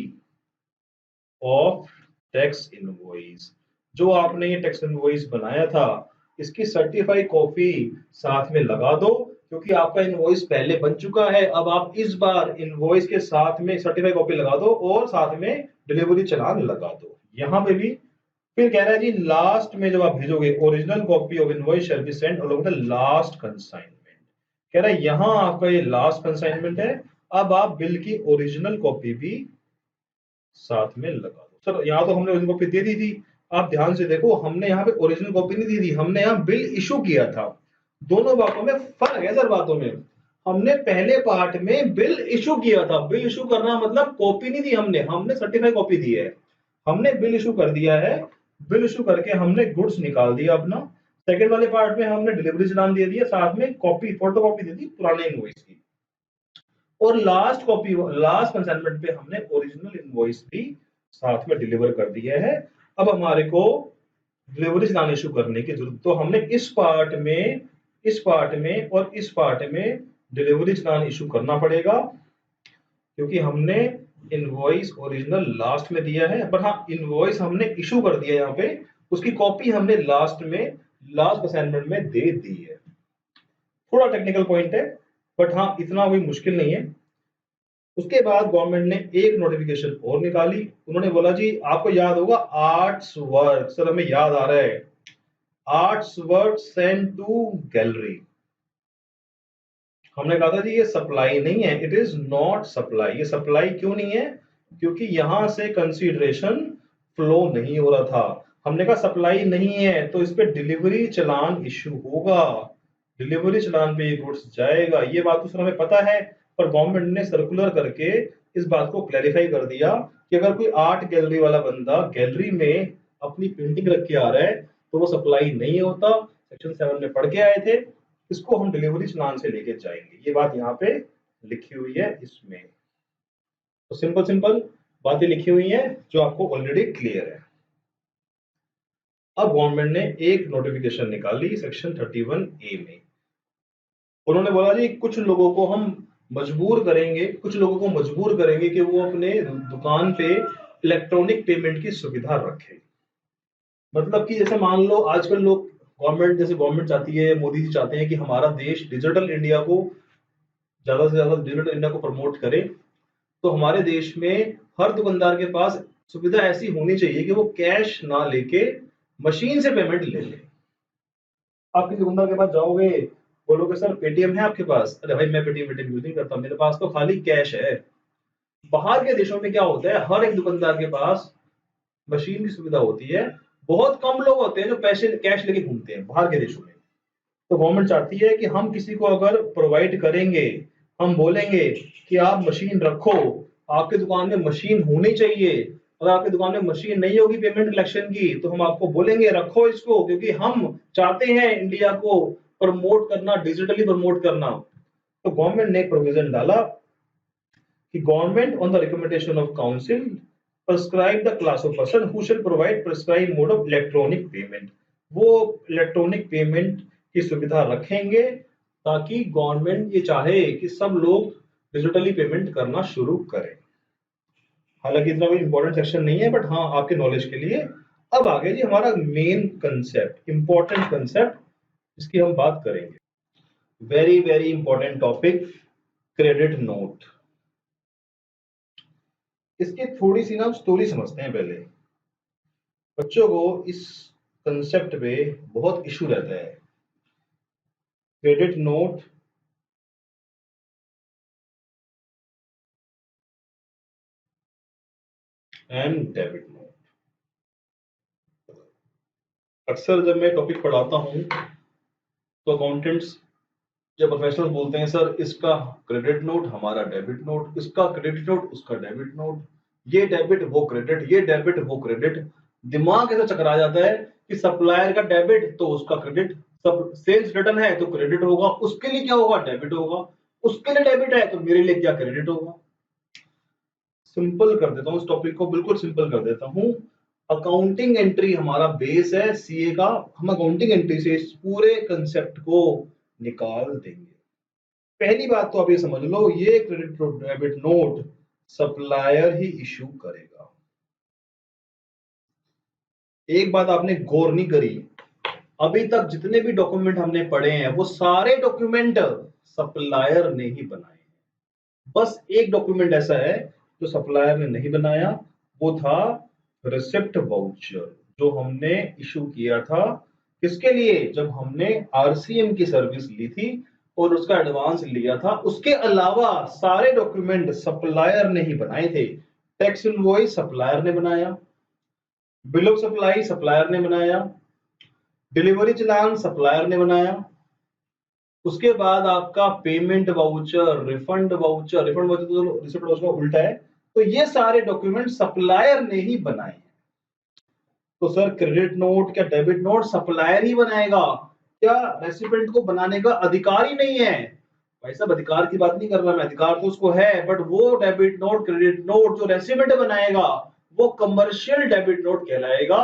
[SPEAKER 1] of tax invoice. जो आपने ये टैक्स इनवॉइस बनाया था, इसकी सर्टिफाइड कॉपी साथ में लगा दो, क्योंकि आपका इनवॉइस पहले बन चुका है। अब आप इस बार इनवॉइस के साथ में सर्टिफाइड कॉपी लगा दो और साथ में डिलीवरी चालान लगा दो। यहां पे भी फिर कह रहा है जी लास्ट में जब आप भेजोगे, original copy of invoice shall be sent along the last consignment. कह रहा है यहां आपका ये लास्ट कंसाइनमेंट है, अब आप बिल की ओरिजिनल कॉपी भी साथ में लगा दो। सर यहाँ तो हमने ओरिजिनल कॉपी दे दी थी, आप ध्यान से देखो, हमने यहाँ पे ओरिजिनल कॉपी नहीं दी थी, हमने यहाँ बिल इशू किया था। दोनों बातों में फर्क है सर, बातों में। हमने पहले पार्ट में बिल इशू किया था, बिल इशू करना मतलब कॉपी नहीं दी हमने, हमने सर्टिफाइड कॉपी दी है। हमने बिल इशू कर दिया है, बिल इशू करके हमने गुड्स निकाल दिया अपना। सेकंड वाले पार्ट में हमने डिलीवरी चालान दे दिया, साथ में कॉपी, फोटो कॉपी दे दी पुराने इनवॉइस की। और लास्ट कॉपी, लास्ट कंसाइनमेंट पे हमने ओरिजिनल इनवॉइस भी साथ में डिलीवर कर दिया है। अब हमारे को डिलीवरी चालान इशू करने की जरूरत, तो हमने इस पार्ट में, इस पार्ट में और इस पार्ट में डिलीवरी चालान इशू करना पड़ेगा, क्योंकि हमने इनवॉइस ओरिजिनल लास्ट में दिया है। पर हाँ, इनवॉइस हमने इशू कर दिया, यहाँ पे उसकी कॉपी हमने लास्ट में, लास्ट असाइनमेंट में दे दी है। थोड़ा टेक्निकल पॉइंट है, बट हाँ इतना कोई मुश्किल नहीं है। उसके बाद गवर्नमेंट ने एक नोटिफिकेशन और निकाली। उन्होंने बोला जी आपको याद होगा आर्ट्स वर्क, सर हमें याद आ रहा है, arts work send to gallery. हमने कहा था जी ये सप्लाई नहीं है, इट इज नॉट सप्लाई। ये सप्लाई क्यों नहीं है, क्योंकि यहां से कंसीडरेशन फ्लो नहीं हो रहा था। हमने कहा सप्लाई नहीं है तो इस पे डिलीवरी चालान इशू होगा, डिलीवरी चालान पे ये गुड्स जाएगा। ये बात तो सर हमें पता है, पर गवर्नमेंट ने सर्कुलर करके इस बात को क्लैरिफाई कर दिया कि अगर कोई आर्ट गैलरी वाला बंदा गैलरी में अपनी पेंटिंग रख के आ रहा है तो वो सप्लाई नहीं होता। सेक्शन 7 में पढ़ के आए थे, इसको हम डिलीवरी चालान से लेके जाएंगे। ये बात यहाँ पे लिखी हुई है इसमें। तो सिंपल सिंपल बातें लिखी हुई हैं जो आपको ऑलरेडी क्लियर है। अब गवर्नमेंट ने एक नोटिफिकेशन निकाली सेक्शन 31A में। उन्होंने बोला जी कुछ लोगों को हम मजबूर करेंगे, कुछ लोगों को मजबूर करेंगे कि वो अपने दुकान पे इलेक्ट्रॉनिक पेमेंट की सुविधा रखें। मतलब कि जैसे मान लो आजकल लोग गवर्नमेंट चाहती है, मोदी जी चाहते हैं कि हमारा देश डिजिटल इंडिया को ज़्यादा से ज़्यादा डिजिटल इंडिया को प्रमोट करे। तो हमारे देश में हर दुकानदार के पास सुविधा ऐसी होनी चाहिए कि वो कैश ना लेके मशीन से पेमेंट ले ले। आप किसी दुकानदार के पास जाओगे, बोलोगे सर पेटीएम है आपके पास? अरे भाई मैं पेटीएम वेटीएम यूज नहीं करता, मेरे पास तो खाली कैश है। बाहर के देशों में क्या होता है, हर एक दुकानदार के पास मशीन की सुविधा होती है। बहुत कम लोग होते हैं जो पैसे कैश लेके घूमते हैं बाहर के देशों में। तो गवर्नमेंट चाहती है कि हम किसी को अगर प्रोवाइड करेंगे, हम बोलेंगे कि आप मशीन रखो, आपकी दुकान में मशीन होनी चाहिए। अगर आपकी दुकान में मशीन नहीं होगी पेमेंट कलेक्शन की, तो हम आपको बोलेंगे रखो इसको, क्योंकि हम चाहते हैं इंडिया को प्रमोट करना, डिजिटली प्रमोट करना। तो गवर्नमेंट ने एक प्रोविजन डाला कि government on the recommendation of council prescribe the class of person who shall provide prescribed mode of electronic payment। वो इलेक्ट्रॉनिक पेमेंट की सुविधा रखेंगे ताकि गवर्नमेंट ये चाहे कि सब लोग डिजिटली पेमेंट करना शुरू करें। हालांकि इतना कोई इंपॉर्टेंट सेक्शन नहीं है, बट हाँ आपके नॉलेज के लिए। अब आगे जी हमारा मेन कंसेप्ट, इंपॉर्टेंट कंसेप्ट, इसकी हम बात करेंगे। Very very important topic, credit note. इसकी थोड़ी सी ना स्टोरी समझते हैं पहले। बच्चों को इस कंसेप्ट पे बहुत इशू रहता है। Credit note and debit note. अक्सर जब मैं टॉपिक पढ़ाता हूँ तो अकाउंटेंट्स या प्रोफेशनल्स बोलते हैं सर इसका क्रेडिट नोट, हमारा डेबिट नोट, इसका क्रेडिट नोट, उसका डेबिट नोट, ये डेबिट वो क्रेडिट, ये डेबिट वो क्रेडिट। दिमाग ऐसा चकरा जाता है कि सप्लायर का डेबिट तो उसका क्रेडिट, सब सेल्स रिटर्न है तो क्रेडिट होगा, उसके लिए क्या होगा, डेबिट होगा, उसके लिए डेबिट है तो मेरे लिए क्या, क्रेडिट होगा। सिंपल कर देता हूँ इस टॉपिक को, बिल्कुल सिंपल कर देता हूँ। अकाउंटिंग एंट्री हमारा बेस है सीए का। हम अकाउंटिंग एंट्री से इस पूरे कंसेप्ट को निकाल देंगे। पहली बात तो आप ये समझ लो, ये क्रेडिट डेबिट नोट सप्लायर ही इशू करेगा। एक बात आपने गौर नहीं करी, अभी तक जितने भी डॉक्यूमेंट हमने पढ़े हैं वो सारे डॉक्यूमेंट सप्लायर ने ही बनाए हैं। बस एक डॉक्यूमेंट ऐसा है जो सप्लायर ने नहीं बनाया, वो था रिसिप्ट वाउचर, जो हमने इशू किया था। किसके लिए? जब हमने आरसीएम की सर्विस ली थी और उसका एडवांस लिया था। उसके अलावा सारे डॉक्यूमेंट सप्लायर ने ही बनाए थे। टैक्स इनवॉइस सप्लायर ने बनाया, बिल ऑफ सप्लाई सप्लायर ने बनाया, डिलीवरी चालान सप्लायर ने बनाया, उसके बाद आपका payment voucher, refund voucher, refund voucher तो रिसिप्ट वाउचर का उल्टा है। तो ये सारे डॉक्यूमेंट सप्लायर ने ही बनाए हैं। तो सर क्रेडिट नोट क्या डेबिट नोट सप्लायर ही बनाएगा क्या? रेसिपिएंट को बनाने का अधिकार ही नहीं है। भाई साहब अधिकार की बात नहीं कर रहा मैं, अधिकार तो उसको है, बट वो डेबिट नोट क्रेडिट नोट जो रेसिपिएंट बनाएगा वो कमर्शियल डेबिट नोट कहलाएगा,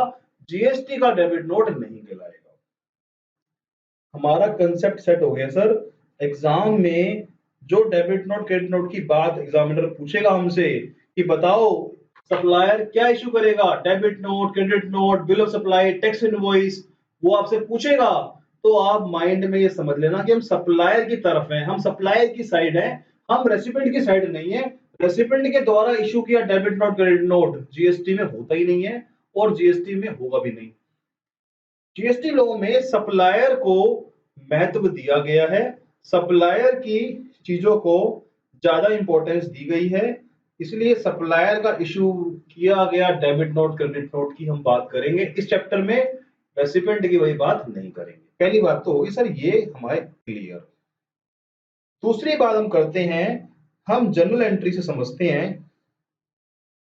[SPEAKER 1] जीएसटी का डेबिट नोट नहीं कहलाएगा। हमारा कंसेप्ट सेट हो गया सर। एग्जाम में जो डेबिट नोट क्रेडिट नोट की बात एग्जामिनर पूछेगा हमसे कि बताओ सप्लायर क्या इशू करेगा, debit note, credit note, bill of supply, tax invoice, वो आपसे पूछेगा तो आप माइंड में ये समझ लेना कि हम सप्लायर की तरफ हैं, हम सप्लायर की साइड हैं, हम रेसिपिएंट की साइड नहीं है। रेसिपिएंट के द्वारा इशू किया debit note credit note GST में होता ही नहीं है और जीएसटी में होगा भी नहीं। जीएसटी लॉ में सप्लायर को महत्व दिया गया है, सप्लायर की चीजों को ज्यादा इंपॉर्टेंस दी गई है, इसलिए सप्लायर का इशू किया गया डेबिट नोट क्रेडिट नोट की हम बात करेंगे इस चैप्टर में। रेसिपिएंट की वही बात नहीं करेंगे। पहली बात तो होगी सर ये हमारे क्लियर। दूसरी बात हम करते हैं, हम जनरल एंट्री से समझते हैं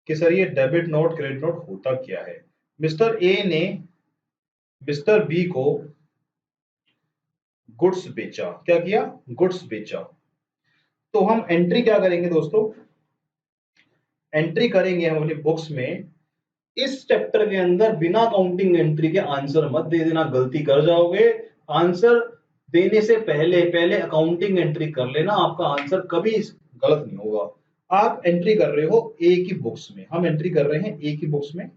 [SPEAKER 1] कि सर ये डेबिट नोट क्रेडिट नोट होता क्या है। मिस्टर ए ने मिस्टर बी को गुड्स बेचा। क्या किया? गुड्स बेचा। तो हम एंट्री क्या करेंगे दोस्तों? एंट्री करेंगे हम अपनी बुक्स में। इस चैप्टर के अंदर बिना काउंटिंग एंट्री के आंसर मत दे देना, गलती कर जाओगे। आंसर देने से पहले पहले अकाउंटिंग एंट्री कर लेना, आपका आंसर कभी गलत नहीं होगा। आप एंट्री कर रहे हो ए की बुक्स में, हम एंट्री कर रहे हैं ए की बुक्स में।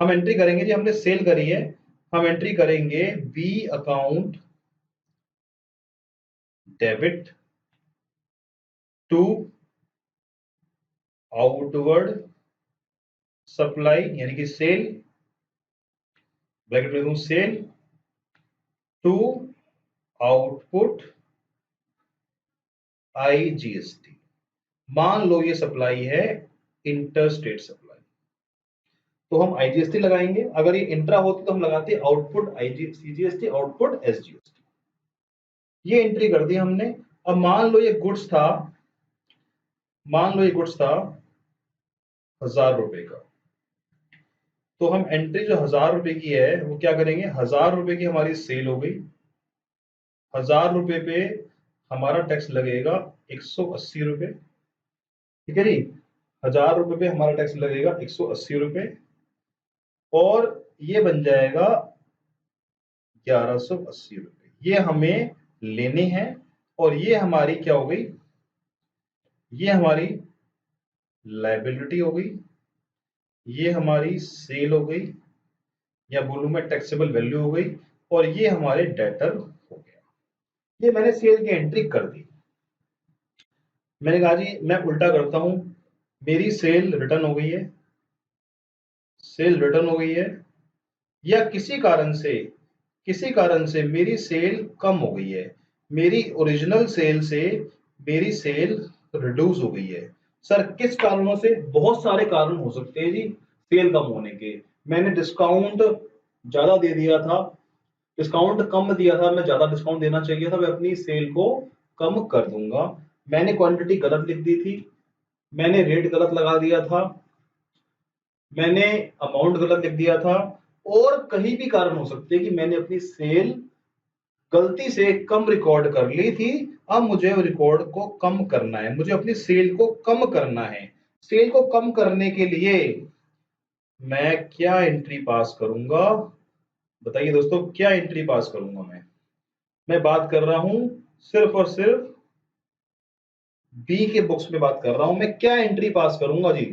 [SPEAKER 1] हम एंट्री करेंगे जी, हमने सेल करी है, हम एंट्री करेंगे B account debit to outward supply, यानी कि सेल, ब्रैकेट में दूं सेल टू आउटपुट आईजीएसटी। मान लो ये सप्लाई है इंटर स्टेट सप्लाई, तो हम आईजीएसटी लगाएंगे। अगर ये इंट्रा होती तो हम लगाते आउटपुट सीजीएसटी, आउटपुट एसजीएसटी। ये एंट्री कर दी हमने। अब मान लो ये गुड्स था, मान लो ये गुड्स था 1000 रुपए का, तो हम एंट्री जो 1000 रुपए की है वो क्या करेंगे, 1000 रुपए की हमारी सेल हो गई, 1000 रुपए पे हमारा टैक्स लगेगा 180 रुपए, ठीक है जी। 1000 रुपए पे हमारा टैक्स लगेगा 180 रुपए, और ये बन जाएगा 1180 रुपए। ये हमें लेने हैं, और ये हमारी क्या हो गई, ये हमारी लायबिलिटी हो गई, ये हमारी सेल हो गई, या बोलूं मैं टैक्सेबल वैल्यू हो गई, और ये हमारे डेटर हो गया। ये मैंने सेल की एंट्री कर दी। मैंने कहा जी मैं उल्टा करता हूं, मेरी सेल रिटर्न हो गई है, सेल रिटर्न हो गई है, या किसी कारण से मेरी सेल कम हो गई है, मेरी ओरिजिनल सेल से मेरी सेल रिड्यूस हो गई है। सर किस कारणों से, बहुत सारे कारण हो सकते हैं जी सेल कम होने के। मैंने डिस्काउंट ज्यादा दे दिया था, डिस्काउंट कम दिया था, मैं ज्यादा डिस्काउंट देना चाहिए था, मैं अपनी सेल को कम कर दूंगा। मैंने क्वांटिटी गलत लिख दी थी, मैंने रेट गलत लगा दिया था, मैंने अमाउंट गलत लिख दिया था, और कहीं भी कारण हो सकते हैं कि मैंने अपनी सेल गलती से कम रिकॉर्ड कर ली थी। अब मुझे रिकॉर्ड को कम करना है, मुझे अपनी सेल को कम करना है। सेल को कम करने के लिए मैं क्या एंट्री पास करूंगा, बताइए दोस्तों, क्या एंट्री पास करूंगा मैं बात कर रहा हूं सिर्फ और सिर्फ बी के बुक्स में बात कर रहा हूं। मैं क्या एंट्री पास करूंगा जी,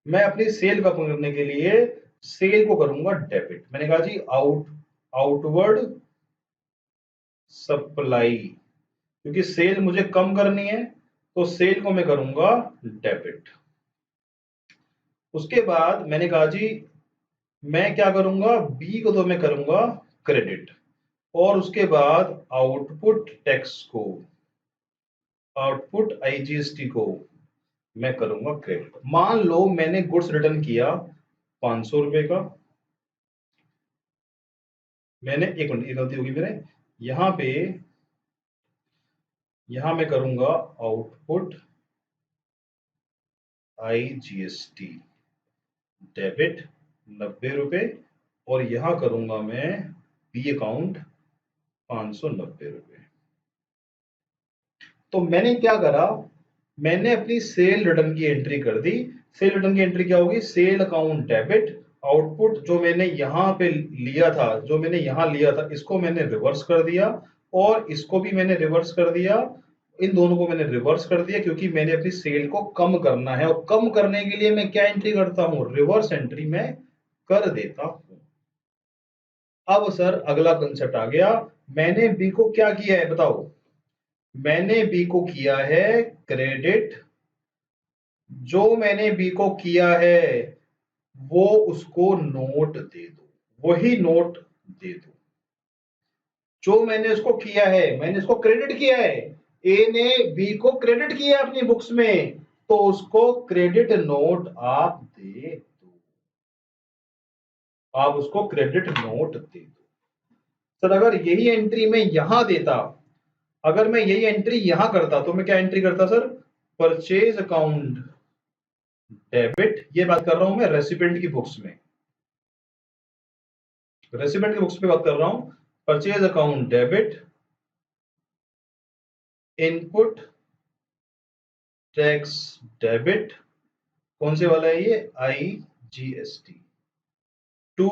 [SPEAKER 1] मैं अपनी सेल का करने के लिए सेल को करूंगा डेबिट। मैंने कहा जी आउटवर्ड सप्लाई, क्योंकि सेल मुझे कम करनी है, तो सेल को मैं करूंगा डेबिट। उसके बाद मैंने कहा जी मैं क्या करूंगा, बी को तो मैं करूंगा क्रेडिट, और उसके बाद आउटपुट टैक्स को, आउटपुट आईजीएसटी को मैं करूंगा क्रेडिट। मान लो मैंने गुड्स रिटर्न किया 500 रुपए का, मैंने एक मिनट, ये गलती होगी मेरे, यहां पे यहां मैं करूंगा आउटपुट आईजीएसटी डेबिट 90 रुपए, और यहां करूंगा मैं बी अकाउंट 590 रुपए। तो मैंने क्या करा, मैंने अपनी सेल रिटर्न की एंट्री कर दी। सेल रिटर्न की एंट्री क्या होगी, सेल अकाउंट डेबिट, आउटपुट जो मैंने यहां पे लिया था, जो मैंने यहां लिया था, इसको मैंने रिवर्स कर दिया, और इसको भी मैंने रिवर्स कर दिया, इन दोनों को मैंने रिवर्स कर दिया, क्योंकि मैंने अपनी सेल को कम करना है, और कम करने के लिए मैं क्या एंट्री करता हूं, रिवर्स एंट्री में कर देता हूं। अब सर अगला कंसेप्ट आ गया, मैंने बी को क्या किया है बताओ, मैंने बी को किया है क्रेडिट। जो मैंने बी को किया है वो उसको नोट दे दो, वही नोट दे दो जो मैंने उसको किया है, मैंने इसको क्रेडिट किया है, ए ने बी को क्रेडिट किया है अपनी बुक्स में, तो उसको क्रेडिट नोट आप दे दो, आप उसको क्रेडिट नोट दे दो। सर अगर यही एंट्री मैं यहां देता, अगर मैं यही एंट्री यहां करता, तो मैं क्या एंट्री करता सर, परचेज अकाउंट डेबिट, ये बात कर रहा हूं मैं रेसिपेंट की बुक्स में, रेसिपेंट की बुक्स पे बात कर रहा हूं, purchase account debit, input tax debit, कौन से वाला है ये, आईजीएसटी, टू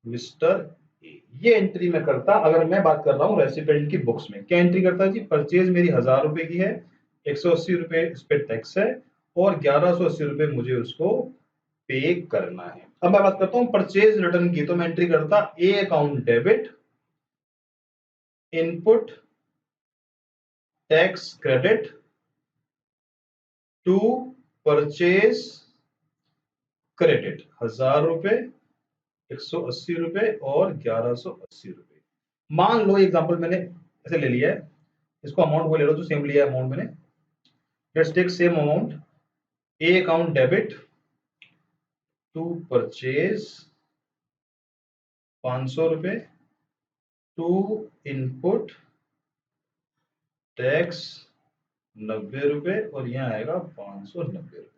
[SPEAKER 1] मिस्टर ये एंट्री में करता अगर मैं बात कर रहा हूँ रेसिपेंट की बुक्स में। क्या एंट्री करता जी? परचेज मेरी 1000 रुपए की है, 180 रुपए इस पे टैक्स है और 1180 रुपए मुझे उसको पे करना है। अब मैं बात करता हूँ परचेज रिटर्न की, तो मैं एंट्री करता A account debit, input tax credit to purchase credit 1000 रुपए, 180 रुपए और 1180 रुपए। मान लो एग्जांपल मैंने ऐसे ले लिया है, इसको अमाउंट वो ले लो जो सेम लिया है अमाउंट मैंने। Let's take same amount, A account debit to purchase 500 रुपए टू इनपुट टैक्स 90 रुपए और यहाँ आएगा 590 रुपए।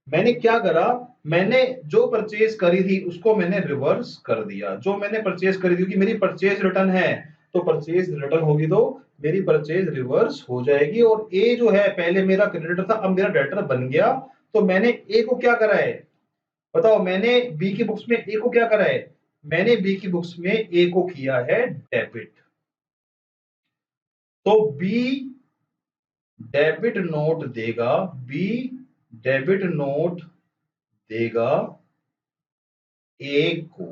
[SPEAKER 1] मैंने क्या करा, मैंने जो परचेज करी थी उसको मैंने रिवर्स कर दिया। जो मैंने परचेज करी थी, क्योंकि मेरी परचेज रिटर्न है तो परचेज रिटर्न होगी तो मेरी परचेज रिवर्स हो जाएगी। और ए जो है पहले मेरा क्रेडिटर था, अब मेरा डेटर बन गया। तो मैंने ए को क्या करा है बताओ? मैंने बी की बुक्स में ए को क्या करा है? मैंने बी की बुक्स में ए को किया है डेबिट। तो बी डेबिट नोट देगा, बी डेबिट नोट देगा ए को,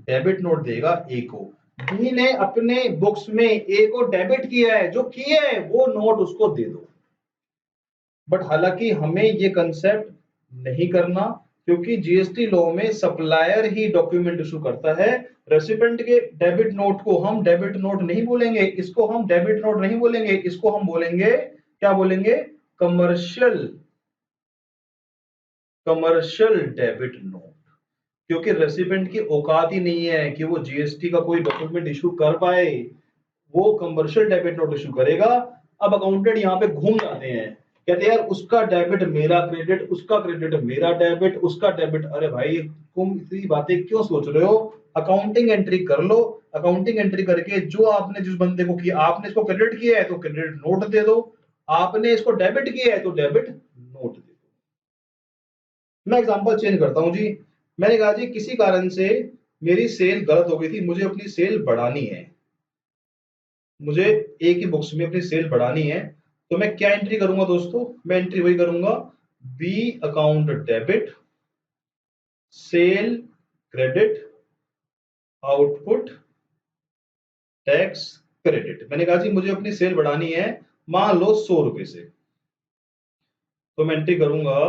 [SPEAKER 1] डेबिट नोट देगा ए को। बी ने अपने बुक्स में ए को डेबिट किया है, जो किया है वो नोट उसको दे दो। बट हालांकि हमें ये कंसेप्ट नहीं करना, क्योंकि जीएसटी लॉ में सप्लायर ही डॉक्यूमेंट इशू करता है। रेसिपेंट के डेबिट नोट को हम डेबिट नोट नहीं बोलेंगे, इसको हम डेबिट नोट नहीं बोलेंगे, इसको हम बोलेंगे क्या बोलेंगे? Commercial debit note. क्योंकि रेसिडेंट की औकात ही नहीं है कि वो जीएसटी का कोई डॉक्यूमेंट इशू कर पाए, वो कमर्शियल डेबिट नोट इशू करेगा। अब अकाउंटेंट यहाँ पे घूम जाते हैं, कहते हैं यार उसका डेबिट मेरा क्रेडिट, उसका क्रेडिट मेरा डेबिट, उसका डेबिट। अरे भाई तुम इतनी बातें क्यों सोच रहे हो? अकाउंटिंग एंट्री कर लो। अकाउंटिंग एंट्री करके जो आपने जिस बंदे को किया, आपने इसको क्रेडिट किया है तो क्रेडिट नोट दे दो, आपने इसको डेबिट किया है तो डेबिट नोट दे दो। मैं एग्जांपल चेंज करता हूं जी। मैंने कहा जी किसी कारण से मेरी सेल गलत हो गई थी, मुझे अपनी सेल बढ़ानी है, मुझे ए की बुक्स में अपनी सेल बढ़ानी है। तो मैं क्या एंट्री करूंगा दोस्तों? मैं एंट्री वही करूंगा, B account debit, sale credit, output tax credit. मैंने कहा जी मुझे अपनी सेल बढ़ानी है, मान लो 100 रुपए से, तो मैं एंट्री करूंगा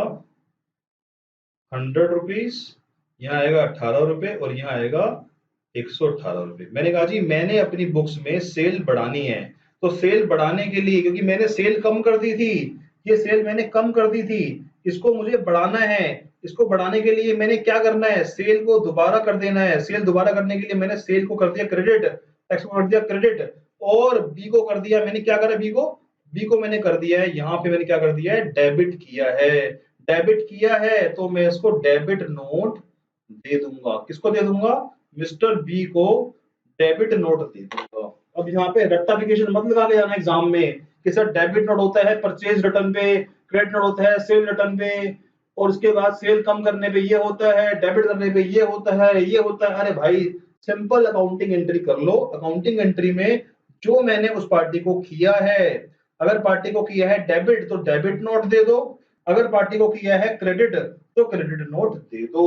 [SPEAKER 1] 100 रुपीज, यहाँ आएगा 18 रुपए और यहाँ आएगा 118 रुपए। मैंने कहा जी मैंने अपनी बुक्स में सेल बढ़ानी है, तो सेल बढ़ाने के लिए, क्योंकि मैंने सेल कम कर दी थी, ये सेल मैंने कम कर दी थी, इसको मुझे बढ़ाना है। इसको बढ़ाने के लिए मैंने क्या करना है? सेल को दोबारा कर देना है। सेल दोबारा करने के लिए मैंने सेल को कर दिया क्रेडिट, एक्स को कर दिया क्रेडिट, और बी को कर दिया, मैंने क्या करा? बी को मैंने कर दिया है, यहाँ पे मैंने क्या कर दिया है? डेबिट किया है। डेबिट किया है तो मैं इसको डेबिट नोट दे दूंगा। किसको दे दूंगा? मिस्टर बी को डेबिट नोट दे दूंगा। अब यहाँ पे रेक्टिफिकेशन मत लगा के जाना एग्जाम में कि सर डेबिट नोट होता है परचेज रिटर्न पे, क्रेडिट नोट होता है सेल रिटर्न पे, और उसके बाद सेल कम करने पे ये होता है, डेबिट करने पे ये होता है, ये होता है। अरे भाई सिंपल अकाउंटिंग एंट्री कर लो। अकाउंटिंग एंट्री में जो मैंने उस पार्टी को किया है, अगर पार्टी को किया है डेबिट तो डेबिट नोट दे दो, अगर पार्टी को किया है क्रेडिट तो क्रेडिट नोट दे दो।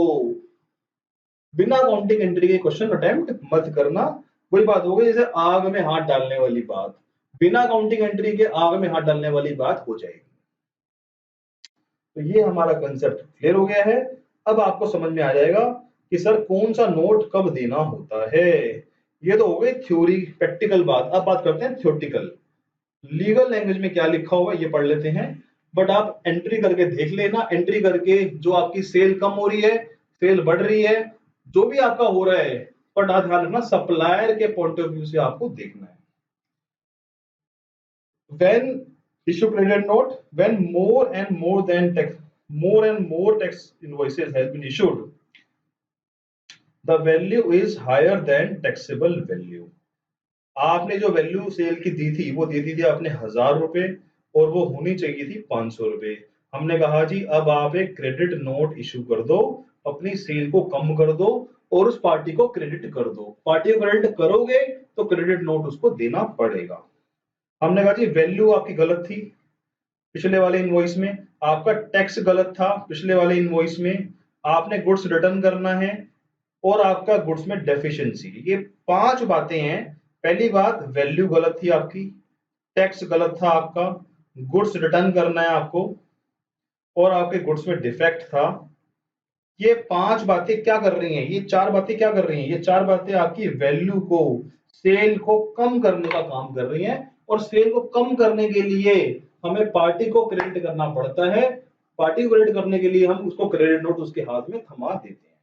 [SPEAKER 1] बिना अकाउंटिंग एंट्री के क्वेश्चन अटेम्प्ट मत करना। वही बात हो गई जैसे आग में हाथ डालने वाली बात, बिना अकाउंटिंग एंट्री के आग में हाथ डालने वाली बात हो जाएगी। तो ये हमारा कंसेप्ट क्लियर हो गया है। अब आपको समझ में आ जाएगा कि सर कौन सा नोट कब देना होता है। ये तो हो गई थ्योरी प्रैक्टिकल बात। अब बात करते हैं थ्योरेटिकल। लीगल लैंग्वेज में क्या लिखा हुआ है ये पढ़ लेते हैं, बट आप एंट्री करके देख लेना। एंट्री करके जो आपकी सेल कम हो रही है, सेल बढ़ रही है, जो भी आपका हो रहा है, बट आप ध्यान रखना सप्लायर के पॉइंट ऑफ व्यू से आपको देखना है। when issue credit note, when more and more tax invoices has been issued, the value is higher than taxable value। आपने जो वैल्यू सेल की दी थी वो दी थी आपने 1000 रुपए और वो होनी चाहिए थी 500 रुपए। हमने कहा जी अब आप एक क्रेडिट नोट इशू कर दो, अपनी सेल को कम कर दो और उस पार्टी को क्रेडिट कर दो। पार्टी को क्रेडिट करोगे तो क्रेडिट नोट उसको देना पड़ेगा। हमने कहा जी वैल्यू आपकी गलत थी पिछले वाले इनवॉइस में, आपका टैक्स गलत था पिछले वाले इनवॉइस में, आपने गुड्स रिटर्न करना है और आपका गुड्स में डेफिशिएंसी। ये 5 बातें हैं। पहली बात वैल्यू गलत थी आपकी, टैक्स गलत था आपका, गुड्स रिटर्न करना है आपको और आपके गुड्स में डिफेक्ट था। ये 5 बातें क्या कर रही हैं, ये 4 बातें क्या कर रही हैं, ये 4 बातें आपकी वैल्यू को, सेल को कम करने का काम कर रही हैं। और सेल को कम करने के लिए हमें पार्टी को क्रेडिट करना पड़ता है। पार्टी को क्रेडिट करने के लिए हम उसको क्रेडिट नोट उसके हाथ में थमा देते हैं।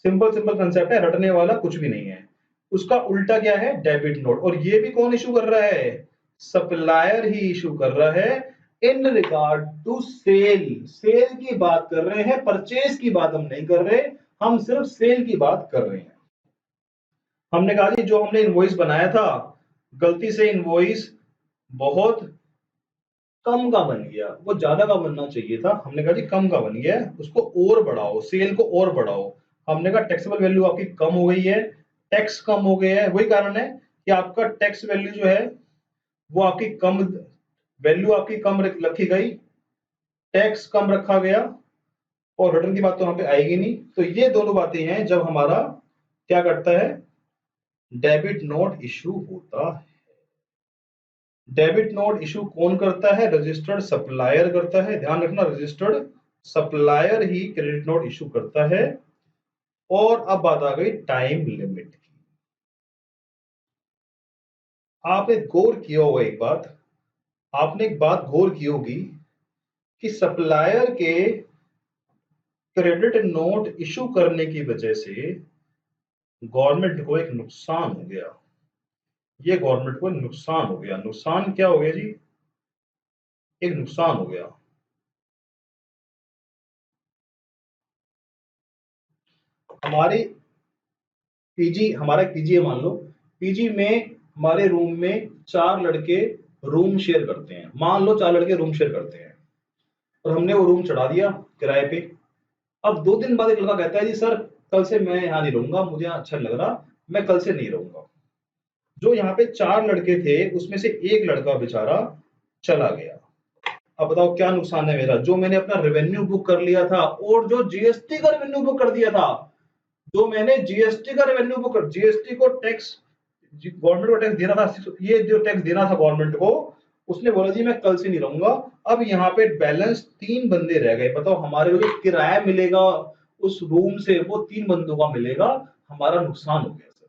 [SPEAKER 1] सिंपल सिंपल कंसेप्ट है, रटने वाला कुछ भी नहीं है। उसका उल्टा क्या है, डेबिट नोट। और ये भी कौन इशू कर रहा है, सप्लायर ही इशू कर रहा है in regard to sale. Sale की बात कर रहे हैं, परचेज की बात हम नहीं कर रहे, हम सिर्फ सेल की बात कर रहे हैं। हमने कहा जी जो हमने इनवॉइस बनाया था, गलती से इनवॉइस बहुत कम का बन गया, वो ज्यादा का बनना चाहिए था। हमने कहा जी कम का बन गया, उसको और बढ़ाओ, सेल को और बढ़ाओ। हमने कहा टैक्सेबल वैल्यू आपकी कम हो गई है, टैक्स कम हो गया है। वही कारण है कि आपका टैक्स वैल्यू जो है वो आपकी कम, वैल्यू आपकी कम रखी गई, टैक्स कम रखा गया और रिटर्न की बात तो वहां पे आएगी नहीं। तो ये दोनों बातें हैं जब हमारा क्या करता है, डेबिट नोट इशू होता है। डेबिट नोट इशू कौन करता है, रजिस्टर्ड सप्लायर करता है। ध्यान रखना, रजिस्टर्ड सप्लायर ही क्रेडिट नोट इशू करता है। और अब बात आ गई टाइम लिमिट की। आपने गौर किया होगा एक बात, आपने एक बात गौर की होगी कि सप्लायर के क्रेडिट नोट इशू करने की वजह से गवर्नमेंट को एक नुकसान हो गया। ये गवर्नमेंट को नुकसान हो गया। नुकसान क्या हो गया जी, एक नुकसान हो गया। हमारी पीजी, हमारा पीजी है मान लो, पीजी में हमारे रूम में 4 लड़के रूम शेयर करते हैं। मान लो 4 लड़के रूम शेयर करते हैं और हमने वो रूम चढ़ा दिया किराए पे। अब 2 दिन बाद एक लड़का कहता है जी सर कल से मैं यहाँ नहीं रहूंगा, मुझे यहाँ अच्छा नहीं लग रहा, मैं कल से नहीं रहूंगा। जो यहाँ पे 4 लड़के थे उसमें से एक लड़का बेचारा चला गया। अब बताओ क्या नुकसान है मेरा, जो मैंने अपना रेवेन्यू बुक कर लिया था और जो जीएसटी का रेवेन्यू बुक कर दिया था, जो मैंने जीएसटी का रेवेन्यू बुक कर, जीएसटी को टैक्स, गवर्नमेंट को टैक्स देना था, ये जो टैक्स देना था गवर्नमेंट को, उसने बोला जी मैं कल से नहीं रहूंगा। अब यहाँ पे बैलेंस 3 बंदे रह गए। बताओ हमारे को जो किराया मिलेगा उस रूम से वो 3 बंदों का मिलेगा, हमारा नुकसान हो गया सर।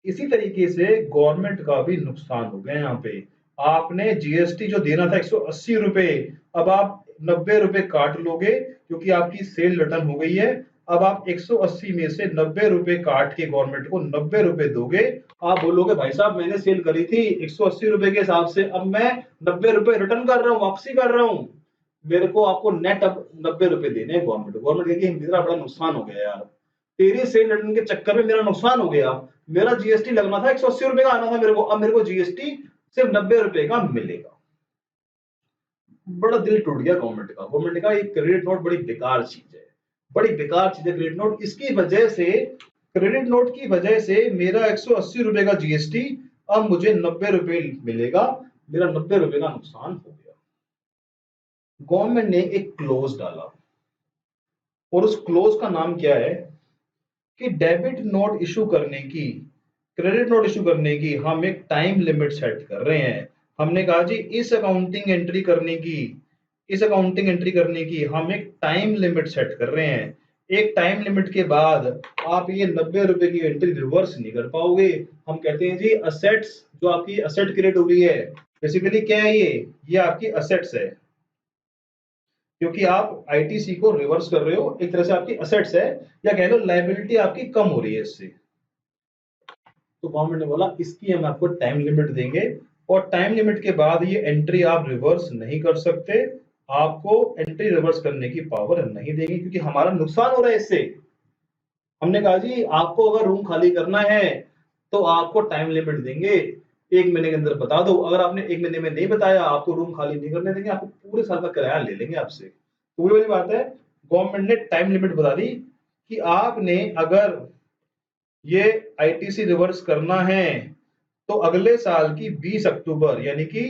[SPEAKER 1] इसी तरीके से गवर्नमेंट का भी नुकसान हो गया। यहाँ पे आपने जीएसटी जो देना था 180 रुपए, अब आप 90 रुपए काट लोगे क्योंकि आपकी सेल रिटर्न हो गई है। अब आप 180 में से 90 रुपए काट के गवर्नमेंट को 90 रुपए दोगे। आप बोलोगे भाई साहब मैंने सेल करी थी 180 रुपए के हिसाब से, अब मैं 90 रुपए रिटर्न कर रहा हूँ, वापसी कर रहा हूँ, मेरे को आपको नेट अब 90 रुपए देने हैं गवर्नमेंट। गवर्नमेंट कहेगी मेरा बड़ा नुकसान हो गया यार, तेरी सेल रिटर्न के चक्कर में मेरा नुकसान हो गया, मेरा जीएसटी लगना था 180 रुपए का आना था मेरे को, अब मेरे को जीएसटी सिर्फ 90 रुपए का मिलेगा। बड़ा दिल टूट गया गवर्नमेंट का। गवर्नमेंट का ये क्रेडिट नोट बड़ी बेकार चीज है, बड़ी बेकार चीज है क्रेडिट नोट। इसकी वजह से, क्रेडिट नोट की वजह से मेरा 180 रुपए का जीएसटी अब मुझे 90 रुपए मिलेगा, मेरा 90 रुपए का नुकसान हो गया। गवर्नमेंट ने एक क्लोज डाला और उस क्लोज का नाम क्या है कि डेबिट नोट इशू करने की, क्रेडिट नोट इशू करने की हम एक टाइम लिमिट सेट कर रहे हैं। हमने कहा जी इस अकाउंटिंग एंट्री करने की, इस अकाउंटिंग एंट्री करने की हम एक टाइम लिमिट सेट कर रहे हैं। एक टाइम लिमिट के बाद आप ये 90 रुपए की एंट्री रिवर्स नहीं कर पाओगे। हम कहते हैं जी असेट्स, जो आपकी असेट क्रिएट हो रही है, बेसिकली क्या है ये आपकी असेट्स है, क्योंकि आप आईटीसी को रिवर्स कर रहे हो, एक तरह से आपकी असेट्स है, या कह लो लायबिलिटी आपकी कम हो रही है इससे। तो गवर्नमेंट ने बोला इसकी हम आपको टाइम लिमिट देंगे और टाइम लिमिट के बाद ये एंट्री आप रिवर्स नहीं कर सकते, आपको एंट्री रिवर्स करने की पावर नहीं देंगे क्योंकि हमारा नुकसान हो रहा है इससे। हमने कहा जी आपको अगर रूम खाली करना है तो आपको टाइम लिमिट देंगे, 1 महीने के अंदर बता दो। अगर आपने 1 महीने में नहीं बताया, आपको रूम खाली नहीं करने देंगे, आपको पूरे साल का किराया ले लेंगे आपसे। तो वही वाली बात है, गवर्नमेंट ने टाइम लिमिट बता दी कि आपने अगर ये आईटीसी रिवर्स करना है तो अगले साल की 20 अक्टूबर, यानी कि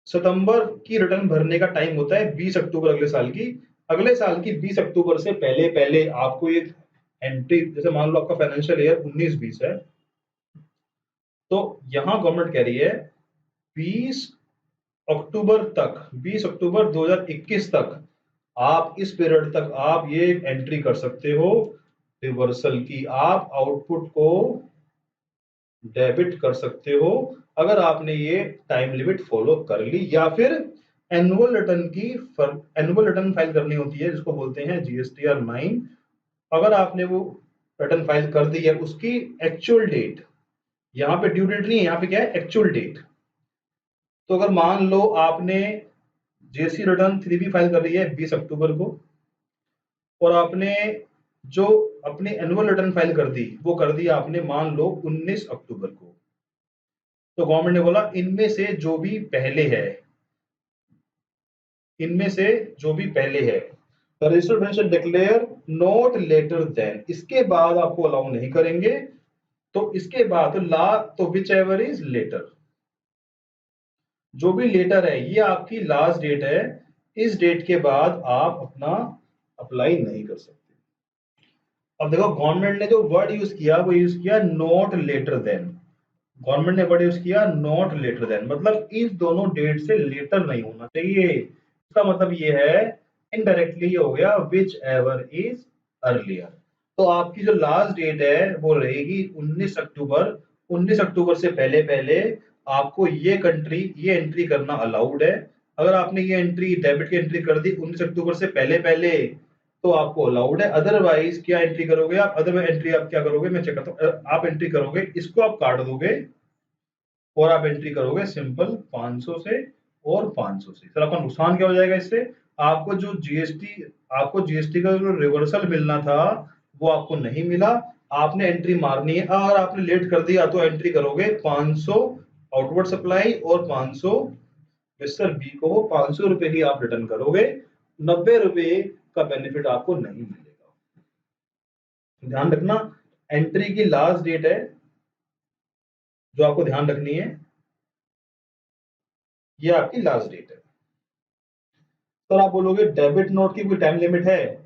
[SPEAKER 1] सितंबर की रिटर्न भरने का टाइम होता है 20 अक्टूबर अगले साल की। अगले साल की 20 अक्टूबर से पहले पहले आपको ये एंट्री, जैसे मान लो आपका फाइनेंशियल ईयर 19-20 है, तो यहां गवर्नमेंट कह रही है 20 अक्टूबर तक, 20 अक्टूबर 2021 तक आप इस पीरियड तक आप ये एंट्री कर सकते हो रिवर्सल की। आप आउटपुट को डेबिट कर सकते हो अगर आपने ये टाइम लिमिट फॉलो कर ली, या फिर एनुअल रिटर्न की एनुअल रिटर्न फाइल करनी होती है जिसको बोलते हैं जीएसटीआर 9। अगर आपने वो रिटर्न फाइल कर दी है, उसकी एक्चुअल डेट, यहाँ पे ड्यू डेट नहीं है, यहाँ पे क्या है, एक्चुअल डेट। तो अगर मान लो आपने जेसी रिटर्न 3B फाइल कर रही है 20 अक्टूबर को, और आपने जो अपनी एनुअल रिटर्न फाइल कर दी वो कर दी आपने मान लो 19 अक्टूबर को, तो गवर्नमेंट ने बोला इनमें से जो भी पहले है, इनमें से जो भी पहले है, registered declare not later than, इसके बाद आपको अलाउ नहीं करेंगे। तो इसके बाद तो विच एवर इज लेटर, जो भी लेटर है ये आपकी लास्ट डेट है, इस डेट के बाद आप अपना अप्लाई नहीं कर सकते। अब देखो गवर्नमेंट ने जो वर्ड यूज किया वो यूज किया नॉट लेटर देन। गवर्नमेंट ने वर्ड यूज किया नॉट लेटर देन, मतलब इस दोनों डेट से लेटर नहीं होना चाहिए। इसका मतलब ये है, इनडायरेक्टली ये हो गया विच एवर इज अर्लियर। तो आपकी जो लास्ट डेट है वो रहेगी 19 अक्टूबर। 19 अक्टूबर से पहले पहले आपको ये एंट्री करना अलाउड है। अगर आपने ये एंट्री डेबिट की एंट्री कर दी 19 अक्टूबर से पहले पहले तो आपको अलाउड है। अदरवाइज क्या एंट्री करोगे आप, अदरवाइज एंट्री आप क्या करोगे, मैं चेक करता हूँ। आप एंट्री करोगे, इसको आप काट दोगे और आप एंट्री करोगे सिंपल 500 से और 500 से। सर आपका नुकसान क्या हो जाएगा इससे, आपको जीएसटी का जो रिवर्सल मिलना था वो आपको नहीं मिला। आपने एंट्री मारनी है, अगर आपने लेट कर दिया तो एंट्री करोगे 500 आउटवर्ड सप्लाई और 500 मिस्टर बी को, 500 रुपए ही आप रिटर्न करोगे, 90 रुपए का बेनिफिट आपको नहीं मिलेगा। ध्यान रखना, एंट्री की लास्ट डेट है जो आपको ध्यान रखनी है, ये आपकी लास्ट डेट है। तो आप बोलोगे डेबिट नोट की कोई टाइम लिमिट है,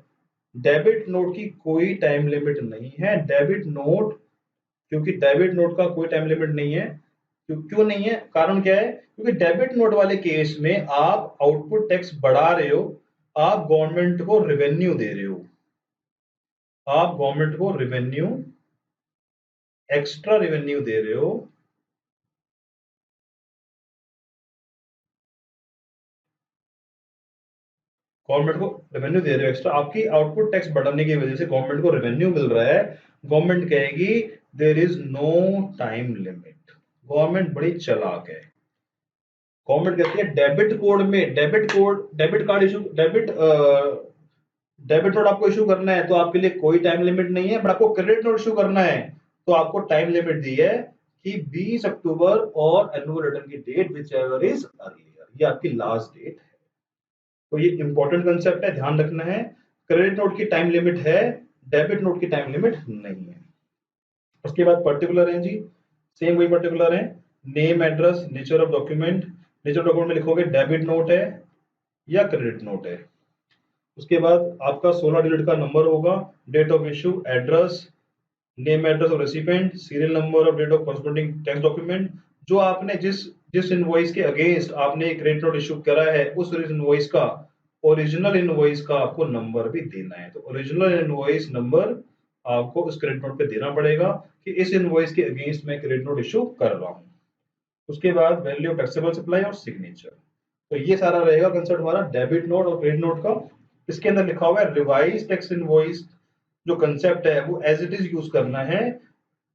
[SPEAKER 1] डेबिट नोट की कोई टाइम लिमिट नहीं है। डेबिट नोट, क्योंकि डेबिट नोट का कोई टाइम लिमिट नहीं है। क्यों नहीं है, कारण क्या है, क्योंकि डेबिट नोट वाले केस में आप आउटपुट टैक्स बढ़ा रहे हो, आप गवर्नमेंट को रेवेन्यू दे रहे हो, आप गवर्नमेंट को रेवेन्यू, एक्स्ट्रा रेवेन्यू दे रहे हो। गवर्नमेंट को रेवेन्यू दे रहे हो एक्स्ट्रा, आपकी आउटपुट टैक्स बढ़ाने की वजह से गवर्नमेंट को रेवेन्यू मिल रहा है। गवर्नमेंट कहेगी there is no time limit. Government बड़ी चालाक है। गवर्नमेंट कहती है डेबिट कोड में, debit card issue, debit note आपको इशू करना है तो आपके लिए कोई टाइम लिमिट नहीं है, बट आपको क्रेडिट नोट इशू करना है तो आपको टाइम लिमिट दी है कि 20 अक्टूबर और एनुअल रिटर्न की date whichever is earlier, ये आपकी लास्ट डेट है। तो ये इंपॉर्टेंट कंसेप्ट है, ध्यान रखना है। क्रेडिट नोट की टाइम लिमिट है, डेबिट नोट की टाइम लिमिट नहीं है। उसके बाद पर्टिकुलर है जी, सेम वही पर्टिकुलर है, name address nature of document. Nature of document में लिखोगे डेबिट नोट है या क्रेडिट नोट है। उसके बाद आपका 16 डिजिट का नंबर होगा, date of issue, address, name address of recipient, serial number और date of corresponding tax document. जो आपने जिस जिस इनवॉइस के अगेंस्ट आपने क्रेडिट नोट इशू करा है उस इनवॉइस का, ओरिजिनल इनवॉइस का आपको नंबर भी देना है। तो ओरिजिनल इनवॉइस नंबर आपको उस क्रेडिट नोट पे देना पड़ेगा कि इस इनवॉइस के अगेंस्ट मैं क्रेडिट नोट इशू कर रहा हूँ। उसके बाद वैल्यू ऑफ टैक्सेबल सप्लाई और सिग्नेचर। तो ये सारा रहेगा कंसेप्ट हमारा डेबिट नोट और क्रेडिट नोट का। इसके अंदर लिखा हुआ है रिवाइज टैक्स इनवॉइस, जो कंसेप्ट है वो एज इट इज यूज करना है,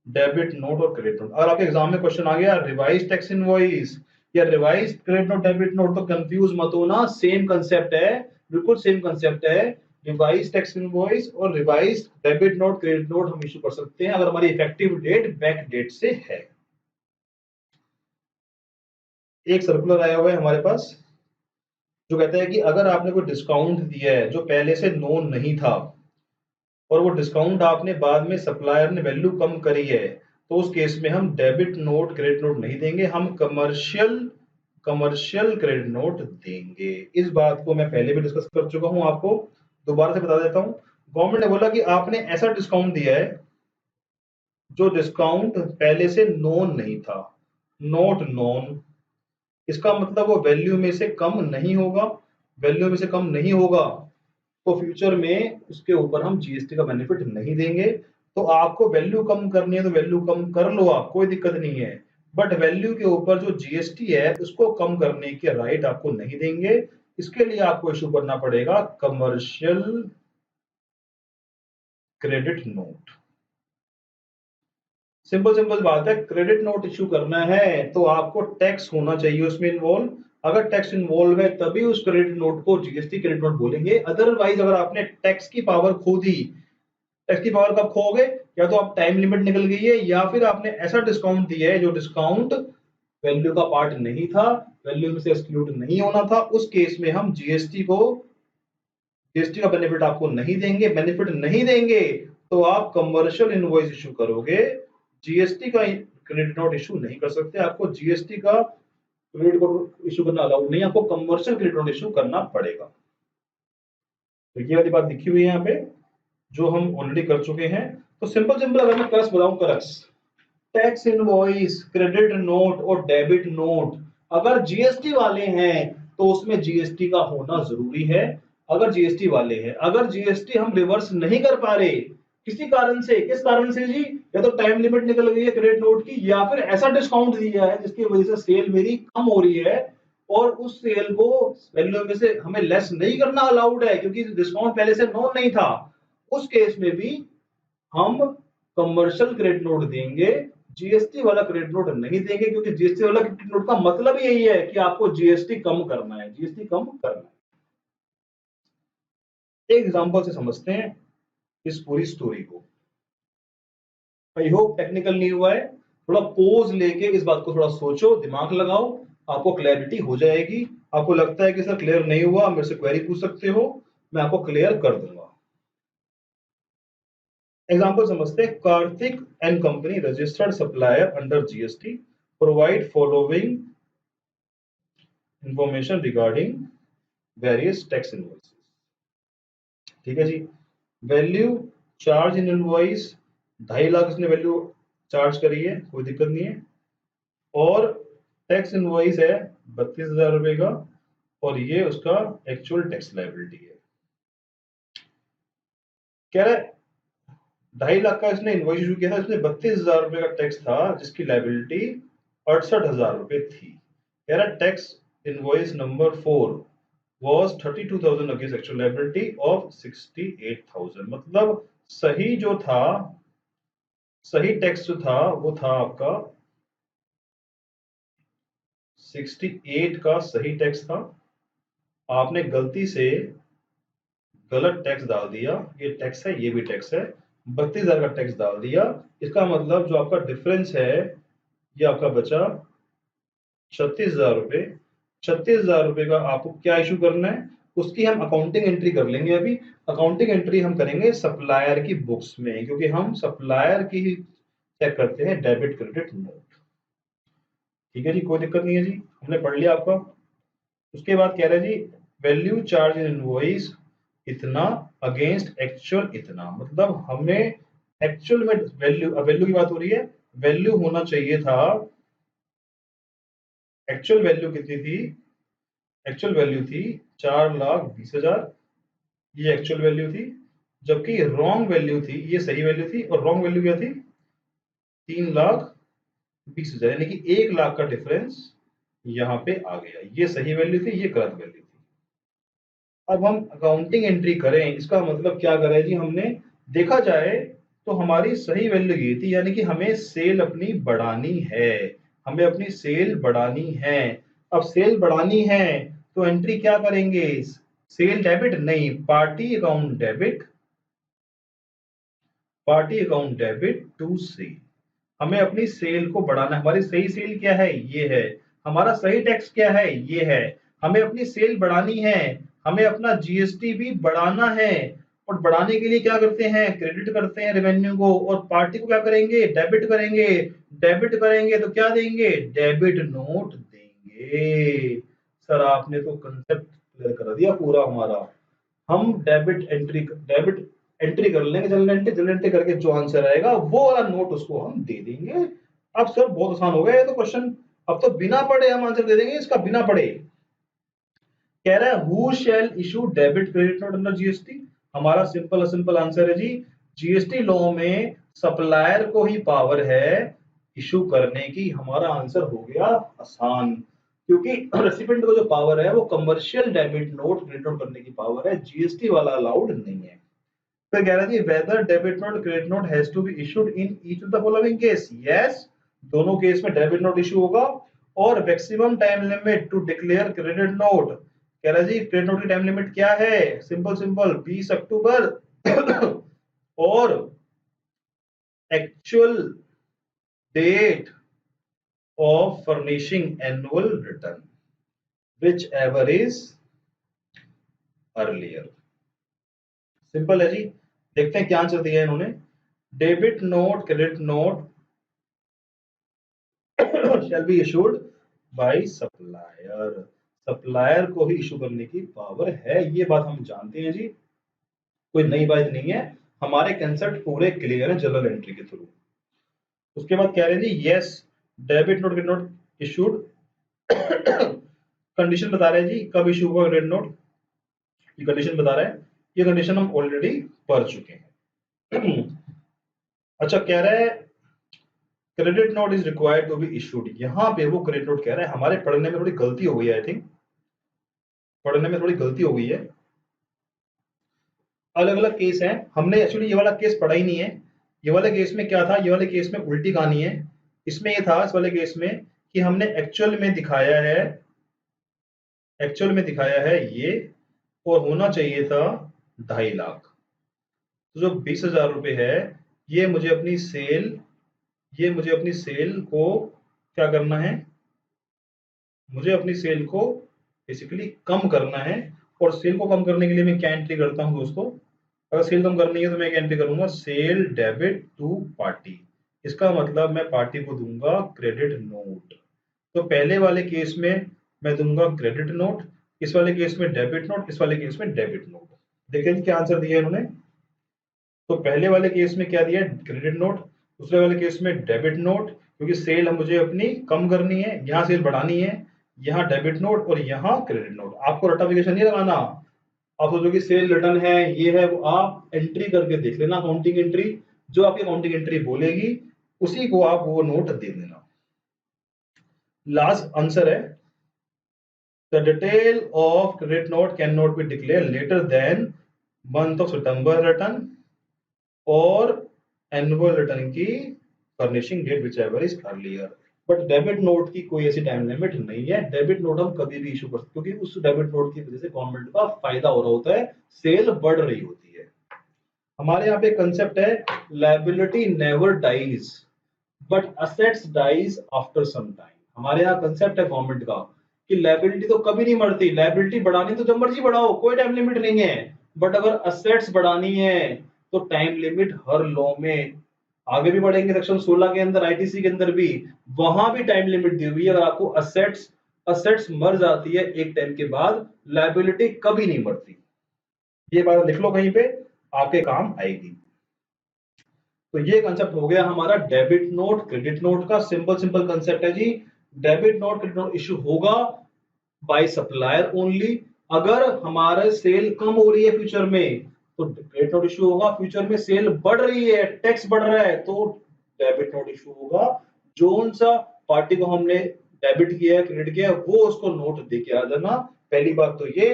[SPEAKER 1] डेबिट नोट और क्रेडिट नोट। अगर आपके एग्जाम में क्वेश्चन आ गया रिवाइज टैक्स इनवॉइस या revise credit note debit note, तो कंफ्यूज मत होना, सेम कंसेप्ट है, बिल्कुल सेम कंसेप्ट है। रिवाइज टैक्स इनवॉइस और revise debit note credit note हम इशू कर सकते हैं अगर हमारी इफेक्टिव डेट बैक डेट से है। एक सर्कुलर आया हुआ है हमारे पास जो कहता है कि अगर आपने कोई डिस्काउंट दिया है जो पहले से नोन नहीं था और वो डिस्काउंट आपने बाद में सप्लायर ने वैल्यू कम करी है, तो उस केस में हम डेबिट नोट क्रेडिट नोट नहीं देंगे, हम कमर्शियल कमर्शियल क्रेडिट नोट देंगे। इस बात को मैं पहले भी डिस्कस कर चुका हूं, आपको दोबारा से बता देता हूं। गवर्नमेंट ने बोला कि आपने ऐसा डिस्काउंट दिया है जो डिस्काउंट पहले से नोन नहीं था, नॉट नोन। इसका मतलब वो वैल्यू में से कम नहीं होगा, वैल्यू में से कम नहीं होगा तो फ्यूचर में उसके ऊपर हम जीएसटी का बेनिफिट नहीं देंगे। तो आपको वैल्यू कम करनी है तो वैल्यू कम कर लो आप, कोई दिक्कत नहीं है, बट वैल्यू के ऊपर जो जीएसटी है उसको कम करने के राइट आपको नहीं देंगे। इसके लिए आपको इशू करना पड़ेगा commercial credit note. Simple simple बात है, क्रेडिट नोट इश्यू करना है तो आपको टैक्स होना चाहिए उसमें इन्वॉल्व। अगर टैक्स इन्वॉल्व है तभी उस क्रेडिट नोट को जीएसटी क्रेडिट नोट बोलेंगे, अदरवाइज अगर आपने टैक्स की पावर खो दी, टैक्स की पावर कब खोगे, या तो आप टाइम लिमिट निकल गई है या फिर आपने ऐसा डिस्काउंट दिया है जो डिस्काउंट वैल्यू का पार्ट नहीं था, वैल्यू में से एक्सक्लूड नहीं होना था, उस केस में हम जीएसटी का बेनिफिट आपको नहीं देंगे। बेनिफिट नहीं देंगे तो आप कमर्शियल इनवॉइस इशू करोगे, जीएसटी का क्रेडिट नोट इशू नहीं कर सकते। आपको जीएसटी का क्रेडिट नोट इशू करना अलाउड नहीं, आपको कमर्शियल क्रेडिट नोट इशू करना पड़ेगा। तो ये वाली बात लिखी हुई है यहाँ पे जो हम ऑलरेडी कर चुके हैं। तो सिंपल सिंपल अगर मैं करस बताऊं, करस टैक्स इनवॉइस क्रेडिट नोट और डेबिट नोट अगर जीएसटी वाले हैं तो उसमें जीएसटी का होना जरूरी है। अगर जीएसटी वाले हैं, अगर जीएसटी हम रिवर्स नहीं कर पा रहे किसी कारण से, किस कारण से जी, या तो टाइम लिमिट निकल गई है क्रेडिट नोट की, या फिर ऐसा डिस्काउंट दिया है जिसकी वजह से सेल मेरी कम हो रही है और उस सेल को वैल्यू में से हमें लेस नहीं करना अलाउड है क्योंकि डिस्काउंट पहले से नोन नहीं था, उस केस में भी हम कमर्शियल क्रेडिट नोट देंगे, जीएसटी वाला क्रेडिट नोट नहीं देंगे, क्योंकि जीएसटी वाला क्रेडिट नोट का मतलब यही है कि आपको जीएसटी कम करना है, जीएसटी कम करना है। एक एग्जांपल से समझते हैं इस पूरी स्टोरी को। आई होप टेक्निकल नहीं हुआ है, थोड़ा पोज लेके इस बात को थोड़ा सोचो, दिमाग लगाओ, आपको क्लैरिटी हो जाएगी। आपको लगता है कि सर क्लियर नहीं हुआ, मेरे से क्वेरी पूछ सकते हो, मैं आपको क्लियर कर दूंगा। एग्जाम्पल समझते हैं। Kartik and company registered supplier under GST provide following information regarding various tax invoices. ठीक है जी। Value charge in invoice 2.5 lakh इसने वैल्यू चार्ज करी है, कोई दिक्कत नहीं है, और टैक्स इनवॉइस है 32,000 रुपए का और ये उसका एक्चुअल टैक्स लायबिलिटी है। कह रहा है 2.5 लाख का इसने इनवॉइस इशू किया था, इसमें 32,000 रुपए का टैक्स था जिसकी लायबिलिटी 68,000 रुपए थी। कह रहा tax invoice number 4 was 32,000 against actual liability of 68,000। मतलब सही जो था, सही टैक्स जो था वो था आपका 68 का सही टैक्स था, आपने गलती से गलत टैक्स डाल दिया, ये टैक्स है ये भी टैक्स है, 32,000 का टैक्स डाल दिया। इसका मतलब जो आपका डिफरेंस है ये आपका बचा 36,000 रुपए। 36,000 रुपए का आपको क्या इशू करना है, उसकी हम अकाउंटिंग एंट्री कर लेंगे। अभी अकाउंटिंग एंट्री हम करेंगे सप्लायर की बुक्स में, क्योंकि हम सप्लायर की चेक करते हैं डेबिट क्रेडिट नोट। ठीक है जी, कोई दिक्कत नहीं है जी, हमने पढ़ लिया आपका। उसके बाद कह रहे हैं जी वैल्यू चार्ज इन इनवॉइस इतना अगेंस्ट एक्चुअल इतना, मतलब हमें एक्चुअल में वैल्यू की बात हो रही है, वैल्यू होना चाहिए था, एक्चुअल वैल्यू कितनी थी, एक्चुअल वैल्यू थी 4,20,000, ये एक्चुअल वैल्यू थी, जबकि रॉन्ग वैल्यू थी, ये सही वैल्यू थी, और रॉन्ग वैल्यू क्या थी 3,20,000, यानी कि 1 लाख का डिफरेंस यहाँ पे आ गया। ये सही वैल्यू थी, ये गलत वैल्यू थी। अब हम अकाउंटिंग एंट्री करें, इसका मतलब क्या करें जी, हमने देखा जाए तो हमारी सही वैल्यू ये थी, यानी कि हमें सेल अपनी बढ़ानी है, हमें अपनी सेल बढ़ानी है। अब सेल बढ़ानी है तो एंट्री क्या करेंगे, सेल डेबिट नहीं, party account debit, party account debit to sale. हमें अपनी सेल को बढ़ाना है, हमारी सही सेल क्या है ये है, हमारा सही टेक्स्ट क्या है, ये है। हमें अपनी सेल बढ़ानी है, हमें अपना जीएसटी भी बढ़ाना है, और बढ़ाने के लिए क्या करते हैं, क्रेडिट करते हैं रेवेन्यू को, और पार्टी को क्या करेंगे, डेबिट करेंगे। डेबिट करेंगे तो क्या देंगे, डेबिट नोट देंगे। सर आपने तो कंसेप्ट क्लियर कर दिया पूरा हमारा। हम डेबिट एंट्री कर लेंगे, जनरल एंट्री करके जो आंसर आएगा वो वाला नोट उसको हम दे देंगे। अब सर बहुत आसान हो गया ये तो क्वेश्चन, अब तो बिना पढ़े हम आंसर दे देंगे इसका, बिना पढ़े। कह रहा है who shall issue debit credit note under GST. हमारा सिंपल आंसर है जी, जीएसटी लॉ में सप्लायर को ही पावर है इशू करने की। हमारा आंसर हो गया आसान, क्योंकि रेसिपिएंट को जो पावर है वो commercial debit note credit note करने की पावर है, जीएसटी वाला अलाउड नहीं है। फिर कह रहा है जी whether debit note credit note has to be issued in each of the following case. Yes, दोनों केस में डेबिट नोट इशू होगा। और maximum time limit to declare credit note, कह रहा है जी क्रेडिट नोट की टाइम लिमिट क्या है, सिंपल 20 अक्टूबर और actual date of furnishing annual return whichever is earlier. Simple है जी। देखते हैं क्या आंसर दिया है इन्होंने। Debit note credit note shall be issued by supplier। Supplier को ही इशू करने की पावर है, ये बात हम जानते हैं जी, कोई नई बात नहीं है। हमारे कंसेप्ट पूरे क्लियर है जनरल एंट्री के थ्रू। उसके बाद कह रहे हैं जी yes debit note credit note issued condition बता रहे हैं जी कब इशू होगा क्रेडिट नोट, ये कंडीशन बता रहा है। ये कंडीशन हम ऑलरेडी पढ़ चुके हैं। अच्छा कह रहा है credit note is required to be issued, यहाँ पे वो क्रेडिट नोट कह रहा है। हमारे पढ़ने में थोड़ी गलती हो गई है, आई थिंक पढ़ने में थोड़ी गलती हो गई है। अलग अलग केस है, हमने एक्चुअली ये वाला केस पढ़ा ही नहीं है। ये वाले केस में क्या था, ये वाले केस में उल्टी कहानी है। इसमें ये था इस वाले केस में कि हमने एक्चुअल में दिखाया है ये, और होना चाहिए था 2.5 लाख। तो जो 20,000 रुपए है ये मुझे अपनी सेल को क्या करना है, मुझे अपनी सेल को बेसिकली कम करना है। और सेल को कम करने के लिए मैं क्या एंट्री करता हूं दोस्तों, अगर सेल कम करनी है तो मैं क्या एंट्री करूंगा, सेल डेबिट टू पार्टी। इसका मतलब मैं पार्टी को दूंगा क्रेडिट नोट। तो पहले वाले केस में मैं दूंगा क्रेडिट नोट, इस वाले केस में डेबिट नोट, इस वाले केस में डेबिट नोट। देखिए क्या आंसर दिया है इन्होंने। तो पहले वाले केस में क्या दिया, क्रेडिट नोट, दूसरे वाले केस में डेबिट नोट, क्योंकि सेल मुझे अपनी कम करनी है, यहाँ सेल बढ़ानी है, यहाँ डेबिट नोट और यहाँ क्रेडिट नोट। आपको रटाफिकेशन नहीं लगाना, आप सोचो कि सेल रिटर्न है ये है, वो आप एंट्री करके देख लेना, अकाउंटिंग एंट्री, जो आपकी अकाउंटिंग एंट्री बोलेगी उसी को आप वो नोट दे देना। लास्ट आंसर है the detail of credit note can not be declare later than month of सितंबर रिटर्न और एनुअल रिटर्न की furnishing date whichever is earlier. But debit note की कोई ऐसी टाइम लिमिट नहीं है, डेबिट नोट हम कभी भी इशू कर सकते, क्योंकि उस डेबिट नोट की वजह से गवर्नमेंट का फायदा हो रहा होता है, सेल बढ़ रही होती है। हमारे यहाँ पे कंसेप्ट है liability never dies but assets dies after some time. हमारे यहाँ कंसेप्ट है गवर्नमेंट का कि लायबिलिटी तो कभी नहीं मरती, लायबिलिटी बढ़ानी तो जब मर्जी बढ़ाओ, कोई टाइम लिमिट नहीं है। बट अगर असेट्स बढ़ानी है तो टाइम लिमिट हर लॉ में, आगे भी बढ़ेंगे सेक्शन 16 के अंदर, आईटीसी के अंदर भी, वहां भी टाइम लिमिट दी हुई है। अगर आपको असेट्स मर जाती है एक टाइम के बाद, लायबिलिटी कभी नहीं मरती। ये बात लिख लो कहीं पे, आपके काम आएगी। तो ये कंसेप्ट हो गया हमारा डेबिट नोट क्रेडिट नोट का, सिंपल कंसेप्ट है जी। Debit note credit note issue होगा बाय सप्लायर ओनली। अगर हमारे सेल कम हो रही है फ्यूचर में तो क्रेडिट नोट इशू होगा, फ्यूचर में सेल बढ़ रही है, टैक्स बढ़ रहा है तो डेबिट नोट इशू होगा। जोन सा पार्टी को हमने डेबिट किया है क्रेडिट किया है वो उसको नोट दे के आ जाना। पहली बात तो ये,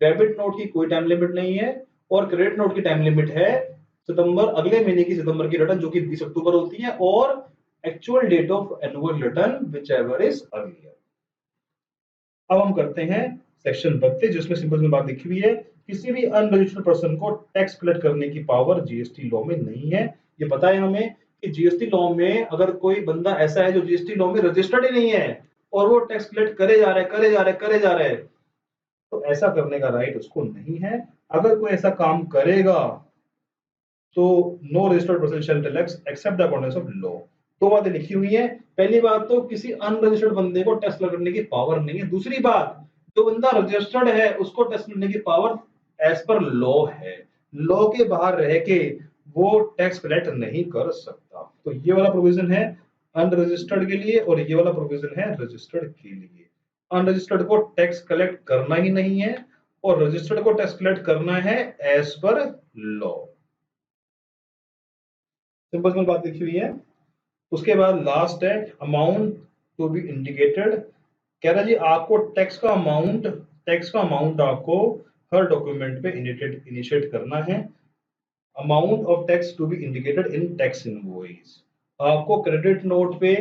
[SPEAKER 1] डेबिट नोट की कोई टाइम लिमिट नहीं है, और क्रेडिट नोट की टाइम लिमिट है सितंबर, अगले महीने की सितंबर की रिटर्न जो कि 20 अक्टूबर होती है, और actual date of annual return whichever is earlier. अब हम करते हैं सेक्शन 32 जिसमें सिंपल बात लिखी हुई है, किसी भी अनरजिस्टर्ड पर्सन को टैक्स कलेक्ट करने की पावर जीएसटी लॉ में नहीं है। ये पता है हमें कि जीएसटी लॉ में अगर कोई बंदा ऐसा है जो जीएसटी लॉ में रजिस्टर्ड ही नहीं है, और वो टैक्स कलेक्ट करे जा रहे, तो ऐसा करने का राइट उसको नहीं है। अगर कोई ऐसा काम करेगा तो no registered person shall tax except the accordance of law. दो बातें लिखी हुई हैं। पहली बात तो किसी अनरजिस्टर्ड बंदे को टैक्स करने की पावर नहीं है। दूसरी बात, जो बंदा रजिस्टर्ड है उसको टैक्स करने की पावर एज पर लॉ है। लॉ के बाहर रह के वो टैक्स कलेक्ट नहीं कर सकता। तो ये वाला प्रोविजन है अनरजिस्टर्ड के लिए और ये वाला प्रोविजन है रजिस्टर्ड के लिए। अनरजिस्टर्ड को टैक्स कलेक्ट करना ही नहीं है और रजिस्टर्ड को टैक्स कलेक्ट करना है as per law. Simple simple बात लिखी हुई है। उसके बाद लास्ट है अमाउंट टू बी इंडिकेटेड। कह रहा जी आपको टैक्स का अमाउंट आपको हर डॉक्यूमेंट पे इनिशिएट करना है। Amount of tax to be indicated in tax invoice. आपको क्रेडिट नोट पे,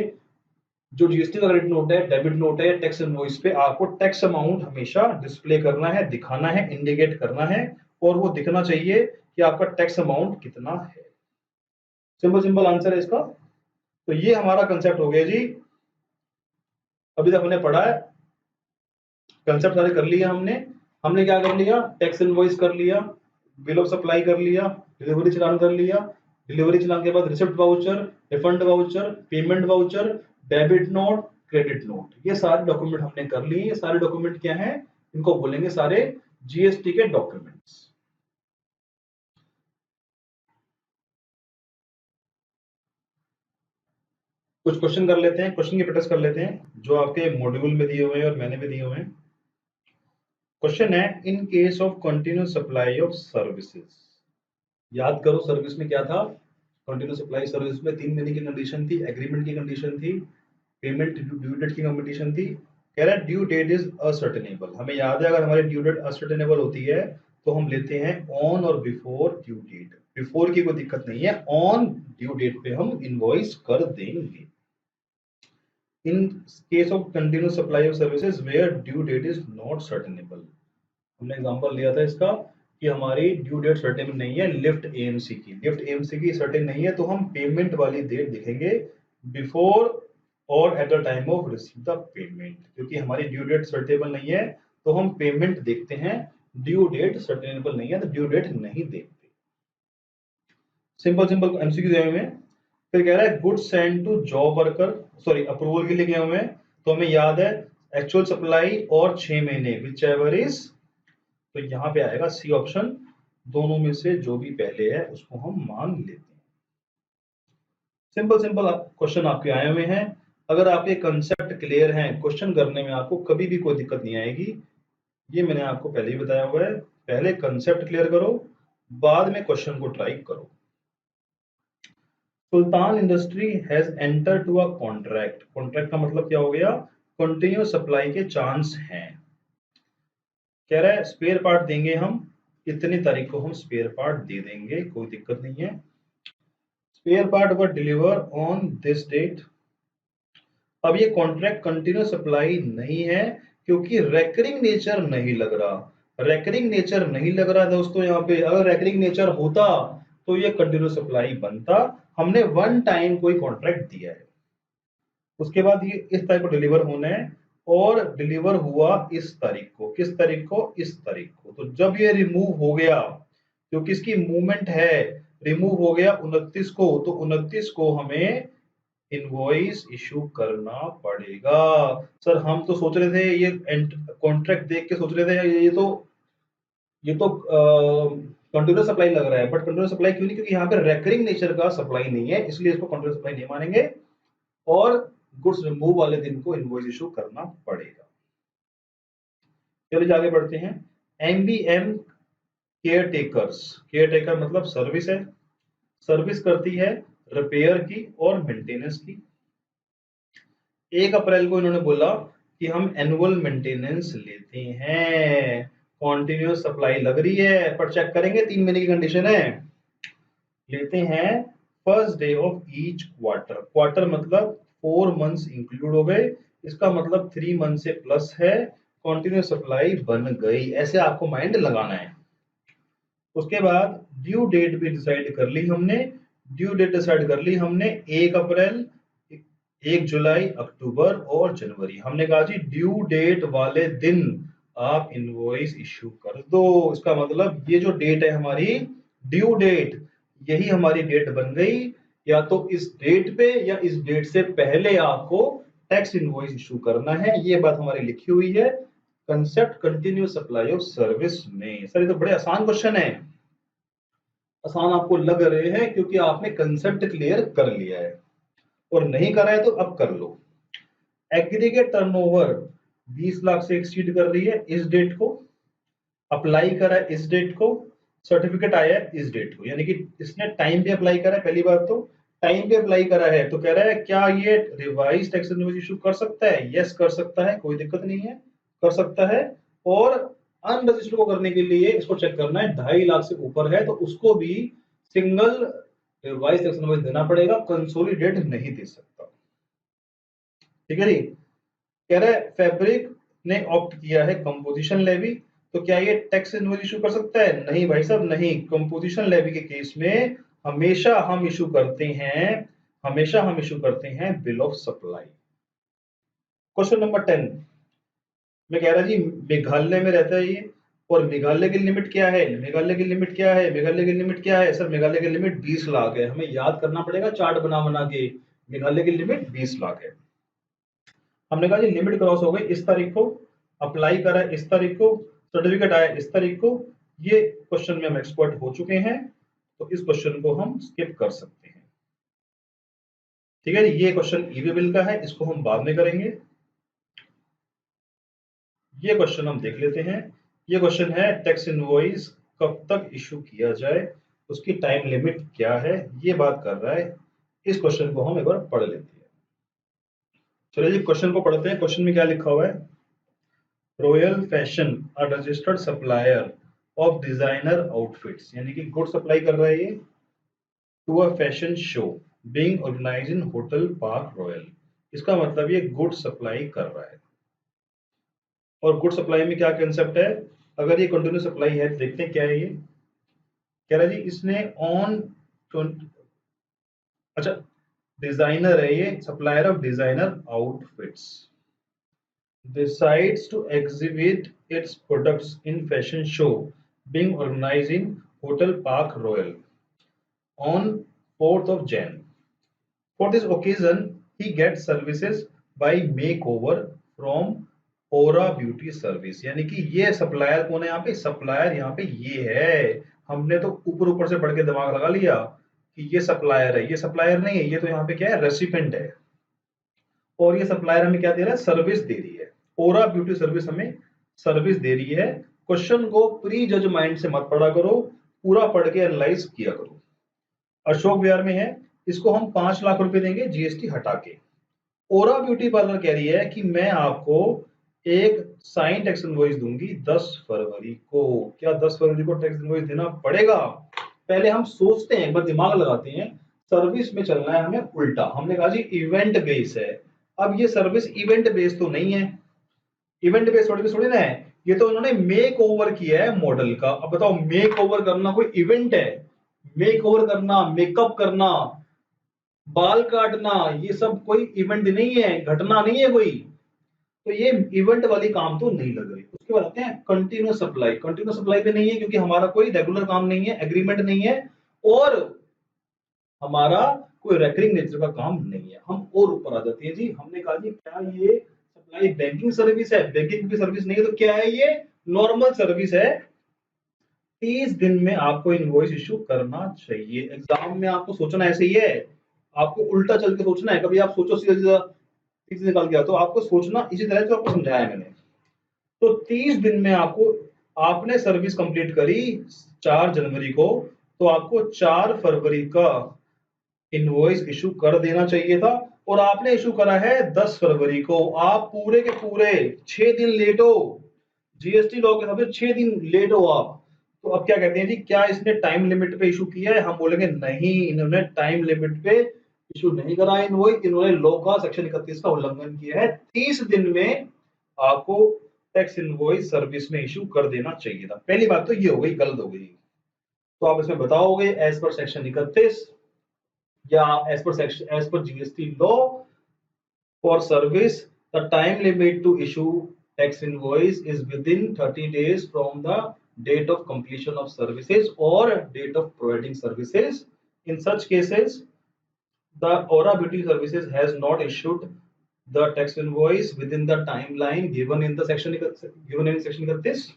[SPEAKER 1] जो जीएसटी का क्रेडिट नोट है, डेबिट नोट है, टैक्स इनवॉइस पे आपको टैक्स अमाउंट हमेशा डिस्प्ले करना है, दिखाना है, इंडिकेट करना है और वो दिखना चाहिए कि आपका टैक्स अमाउंट कितना है। सिंपल सिंपल आंसर है इसका। तो ये हमारा कंसेप्ट हो गया जी। अभी तक हमने पढ़ा है, कंसेप्ट सारे कर लिया हमने। हमने क्या कर लिया, टैक्स इनवॉइस कर लिया, बिल ऑफ सप्लाई कर लिया, डिलीवरी चलान कर लिया, डिलीवरी चलान के बाद receipt voucher, refund voucher, payment voucher, debit note, credit note, ये सारे डॉक्यूमेंट हमने कर लिए। ये सारे डॉक्यूमेंट क्या हैं, इनको बोलेंगे सारे जीएसटी के डॉक्यूमेंट्स। कुछ क्वेश्चन कर लेते हैं, क्वेश्चन की प्रैक्टिस कर लेते हैं जो आपके मॉड्यूल में दिए हुए हैं और मैंने भी दिए हुए हैं। क्वेश्चन है, इन case of continuous supply of services. याद करो सर्विस में क्या था, कंटिन्यूस सप्लाई सर्विस में 3 महीने की कंडीशन थी, एग्रीमेंट की कंडीशन थी, पेमेंट ड्यू डेट की कंडीशन थी। कह रहा है ड्यू डेट इज असर्टेनेबल। हमें याद है अगर हमारी ड्यू डेट असर्टेनेबल होती है तो हम लेते हैं ऑन और बिफोर ड्यू डेट। बिफोर की कोई दिक्कत नहीं है, ऑन ड्यू डेट पे हम इनवॉइस कर देंगे। In case of continuous supply of services where due date is not ascertainable, हमने एग्जांपल लिया था इसका कि हमारी ड्यू डेट सर्टेन नहीं है लिफ्ट एएमसी की, लिफ्ट एएमसी की सर्टेन नहीं है तो हम पेमेंट वाली डेट दिखेंगे बिफोर और at the time of receive the payment. क्योंकि हमारी ड्यू डेट सर्टेबल नहीं है तो हम पेमेंट देखते हैं, ड्यू डेट सर्टेनेबल नहीं है तो ड्यू डेट नहीं देखते। सिंपल सिंपल एमसीक्यू दिए हुए हैं। फिर कह रहा है goods send to job worker, sorry approval के लिए गए हुए हैं, तो हमें याद है एक्चुअल सप्लाई और 6 महीने विच एवर इज, तो यहां पे आएगा सी ऑप्शन, दोनों में से जो भी पहले है उसको हम मान लेते हैं। सिंपल सिंपल क्वेश्चन आपके आए हुए हैं। अगर आपके कंसेप्ट क्लियर हैं, क्वेश्चन करने में आपको कभी भी कोई दिक्कत नहीं आएगी। ये मैंने आपको पहले ही बताया हुआ है, पहले कंसेप्ट क्लियर करो, बाद में क्वेश्चन को ट्राई करो। Sultan industry has enter to a contract, contract का मतलब क्या हो गया, कंटिन्यूस सप्लाई के चांस हैं। कह रहा है स्पेयर पार्ट देंगे हम, इतनी तारीख को हम स्पेयर पार्ट दे देंगे, कोई दिक्कत नहीं है। Spare part were deliver on this date. अब ये कॉन्ट्रैक्ट कंटिन्यूस सप्लाई नहीं है क्योंकि रेकरिंग नेचर नहीं लग रहा। रेकरिंग नेचर नहीं लग रहा दोस्तों, यहाँ पे अगर रेकरिंग नेचर होता तो ये कंटिन्यूस सप्लाई बनता। हमने वन टाइम कोई कॉन्ट्रैक्ट दिया है, उसके बाद ये इस तारीख को डिलीवर होना है और डिलीवर हुआ इस तारीख को, किस तारीख को, इस तारीख को। तो जब ये रिमूव हो गया, क्योंकि इसकी मूवमेंट है, रिमूव हो गया 29 को, तो 29 को हमें इनवॉइस इशू करना पड़ेगा। सर हम तो सोच रहे थे ये कॉन्ट्रैक्ट देख के सोच रहे थे ये तो कंटिन्यूस सप्लाई लग रहा है, बट कंटिन्यूस सप्लाई क्यों नहीं, क्योंकि यहाँ पे रेकरिंग नेचर का सप्लाई नहीं है, इसलिए इसको कंटिन्यूस सप्लाई नहीं मानेंगे और गुड्स रिमूव वाले दिन को इनवॉइस इशू करना पड़ेगा। चलिए आगे बढ़ते हैं। MBM care takers, care taker मतलब सर्विस है, सर्विस करती है रिपेयर की और मेंटेनेंस की। 1 अप्रैल को इन्होंने बोला कि हम एनुअल मेंटेनेंस लेते हैं, कॉन्टिन्यूस सप्लाई लग रही है पर चेक करेंगे 3 महीने की कंडीशन है, लेते हैं first day of each quarter. Quarter मतलब 4 मंथ्स इंक्लूड हो गए, इसका मतलब 3 मंथ से प्लस है, कंटिन्यूस सप्लाई बन गई। ऐसे आपको माइंड लगाना है। उसके बाद ड्यू डेट भी डिसाइड कर ली हमने, ड्यू डेट डिसाइड कर ली हमने 1 अप्रैल 1 जुलाई, अक्टूबर और जनवरी। हमने कहा जी ड्यू डेट वाले दिन आप इनवॉइस इश्यू कर दो। इसका मतलब ये जो डेट है हमारी ड्यू डेट, यही हमारी डेट बन गई। या तो इस डेट पे या इस डेट से पहले आपको टैक्स इनवॉइस इशू करना है। ये बात हमारी लिखी हुई है concept continuous supply of service में। सर ये तो बड़े आसान क्वेश्चन है। आसान आपको लग रहे हैं क्योंकि आपने कंसेप्ट क्लियर कर लिया है, और नहीं करा है तो अब कर लो। एग्रीगेट टर्नओवर 20 लाख से एक्सीड कर रही है इस डेट को, अप्लाई करा है इस डेट को, सर्टिफिकेट आया है इस डेट को, यानी कि इसने टाइम पे अप्लाई करा है। पहली बात तो टाइम पे अप्लाई करा है तो कह रहा है क्या ये रिवाइज टैक्स इनवॉइस इशू कर सकता है? यस कर सकता है, कोई दिक्कत नहीं है, कर सकता है। और अनरजिस्टर्ड को करने के लिए इसको चेक करना है 2.5 लाख से ऊपर है तो उसको भी सिंगल रिवाइज टैक्स इनवॉइस देना पड़ेगा, कंसोलिडेट नहीं दे सकता। ठीक है जी। कह रहा है फैब्रिक ने ऑप्ट किया है कंपोजिशन लेवी, तो क्या ये टैक्स इनवॉइस इशू कर सकता है? नहीं भाई साहब नहीं। कंपोजिशन लेवी के केस में हमेशा हम इशू करते हैं, हमेशा हम इशू करते हैं bill of supply. Question number 10 में कह रहा है जी मेघालय में रहता है ये, और मेघालय की लिमिट क्या है? मेघालय की लिमिट क्या है? मेघालय की लिमिट क्या है? सर मेघालय की लिमिट 20 लाख है। हमें याद करना पड़ेगा चार्ट बना बना के। मेघालय की लिमिट 20 लाख है। हमने कहा जी लिमिट क्रॉस हो गई इस तारीख को, अप्लाई करा इस तारीख को, सर्टिफिकेट आया इस तारीख को। ये क्वेश्चन में हम एक्सपर्ट हो चुके हैं तो इस क्वेश्चन को हम स्किप कर सकते हैं। ठीक है, ये क्वेश्चन ईवी बिल का है, इसको हम बाद में करेंगे। ये क्वेश्चन हम देख लेते हैं। ये क्वेश्चन है टैक्स इनवॉइस कब तक इशू किया जाए, उसकी टाइम लिमिट क्या है, ये बात कर रहा है। इस क्वेश्चन को हम एक बार पढ़ लेते हैं। चलिए जी क्वेश्चन को पढ़ते हैं। क्वेश्चन में क्या लिखा हुआ है? Royal fashion a registered supplier of designer outfits, यानी कि गुड सप्लाई कर रहा है ये to a fashion show being organised in hotel park royal. इसका मतलब ये गुड सप्लाई कर रहा है। और गुड सप्लाई में क्या कंसेप्ट है? अगर ये कंटिन्यू सप्लाई है तो देखते हैं क्या है ये। कह रहा है जी इसने ऑन, अच्छा डिजाइनर है ये, supplier of designer outfits, decides to exhibit its products in fashion show being organized in Hotel Park Royal on 4th of Jan. For this occasion, he gets services by makeover from Aura Beauty Service। यानी कि ये supplier कौन है यहाँ पे? Supplier यहाँ पे ये है। हमने तो ऊपर ऊपर से पढ़ के दिमाग लगा लिया कि ये सप्लायर है, ये सप्लायर नहीं है, ये तो यहाँ पे क्या है? रेसिपेंट है। और ये सप्लायर हमें क्या दे रहा है? सर्विस दे रही है। ओरा ब्यूटी सर्विस हमें सर्विस दे रही है। क्वेश्चन को प्री जज माइंड से मत पढ़ा करो, पूरा पढ़ के एनालाइज किया करो। अशोक विहार में है, इसको हम 5 लाख रुपए देंगे जीएसटी हटा के। ओरा ब्यूटी पार्लर कह रही है कि मैं आपको एक साइन टैक्स इनवॉइस दूंगी 10 फरवरी को। क्या 10 फरवरी को टैक्स इनवॉइस देना पड़ेगा? पहले हम सोचते हैं, एक बार दिमाग लगाते हैं। सर्विस में चलना है हमें उल्टा। हमने कहा जी इवेंट बेस है, अब ये सर्विस इवेंट बेस तो नहीं है। इवेंट बेस थोड़ी ना है, ये तो उन्होंने मेक ओवर किया है मॉडल का। अब बताओ मेक ओवर करना कोई इवेंट है? मेक ओवर करना, मेकअप करना, बाल काटना, ये सब कोई इवेंट नहीं है, घटना नहीं है कोई। तो ये इवेंट वाली काम तो नहीं लग रही। उसके बाद आते हैं कंटिन्यूअस सप्लाई। कंटिन्यूअस सप्लाई पे नहीं है क्योंकि हमारा कोई रेगुलर काम नहीं है, एग्रीमेंट नहीं है, और हमारा कोई रेकरिंग नेचर का काम नहीं है। हम और ऊपर आ जाते हैं जी। हमने कहा जी क्या ये सप्लाई बैंकिंग सर्विस है? बैंकिंग की सर्विस नहीं है तो क्या है? ये नॉर्मल सर्विस है। 30 दिन में आपको इनवॉइस इशू करना चाहिए। एग्जाम में आपको सोचना ऐसे ही है, आपको उल्टा चल के सोचना है। कभी आप सोचो सीधा सीधा 30 निकाल गया, तो आपको सोचना इसी तरह जो आपको समझाया मैंने। तो 30 दिन में आपको, आपने सर्विस कंप्लीट करी 4 जनवरी को, तो आपको 4 फरवरी का इनवॉइस इशू कर देना चाहिए था, और आपने इशू करा है 10 फरवरी को। आप पूरे के पूरे 6 दिन लेट हो, जीएसटी लॉ के हिसाब से 6 दिन लेट हो आप। तो अब क्या कहते हैं जी, क्या इसने टाइम लिमिट पे इशू किया है? हम बोलेंगे नहीं, इन्होंने टाइम लिमिट पे इशू नहीं करा इनवॉइस, इन्होंने लॉ का सेक्शन 31 का उल्लंघन किया है। 30 दिन में आपको टैक्स इनवॉइस सर्विस में इशू कर देना चाहिए था। पहली बात तो ये हो गई, गलत हो गई। तो आप इसमें बताओगे एज पर सेक्शन 31 या as per GST law For service, the time limit to issue tax invoice is within 30 days from the date of completion of services or date of providing services. In such cases, the Aura Beauty Services has not issued the tax invoice within the timeline given in section 31,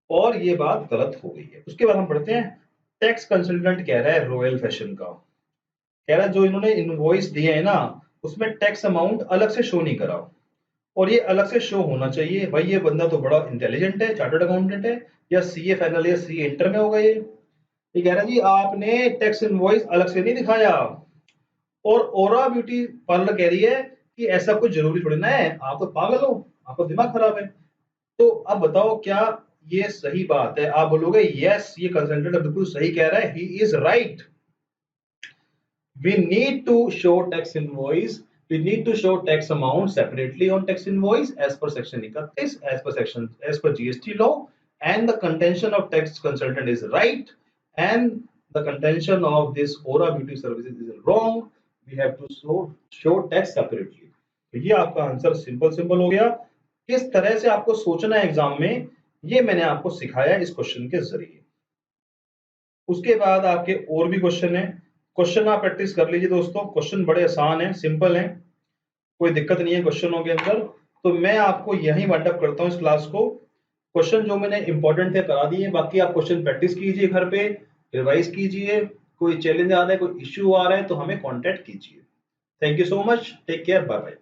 [SPEAKER 1] और ये बात गलत हो गई है। उसके बाद हम पढ़ते हैं, टैक्स कंसल्टेंट कह रहा है रॉयल फैशन का, कह रहा है जो इन्होंने इनवॉइस दिए है ना उसमें टैक्स अमाउंट अलग से शो नहीं करा, और ये अलग से शो होना चाहिए। भाई ये बंदा तो बड़ा इंटेलिजेंट है, चार्टर्ड अकाउंटेंट है, या सीए फाइनल या सीए इंटर में होगा ये कह रहा है जी आपने टैक्स इनवॉइस अलग से नहीं दिखाया। और ओरा ब्यूटी पार्लर कह रही है कि ऐसा कुछ जरूरी थोड़ी ना है, आप तो पागल हो, आपका दिमाग खराब है। तो अब बताओ क्या ये सही बात है? आप बोलोगे यस ये कंसल्टेंट बिल्कुल सही कह रहा है, he is right. We need to show tax invoice, we need to show tax amount separately on tax invoice as per section 31, as per GST law, and the contention of tax consultant is right and the contention of this Aura Beauty Services is wrong. We have to show tax separately. तो ये आपका answer simple हो गया। किस तरह से आपको सोचना है एग्जाम में, ये मैंने आपको सिखाया इस क्वेश्चन के जरिए। उसके बाद आपके और भी क्वेश्चन है, क्वेश्चन आप प्रैक्टिस कर लीजिए दोस्तों। क्वेश्चन बड़े आसान हैं, सिंपल हैं, कोई दिक्कत नहीं है क्वेश्चनों के अंदर। तो मैं आपको यही वाइंड अप करता हूँ इस क्लास को। क्वेश्चन जो मैंने इंपॉर्टेंट थे करा दिए, बाकी आप क्वेश्चन प्रैक्टिस कीजिए घर पे, रिवाइज कीजिए। कोई चैलेंज आ रहा है, कोई इश्यू आ रहा है तो हमें कॉन्टेक्ट कीजिए। Thank you so much, take care, bye bye.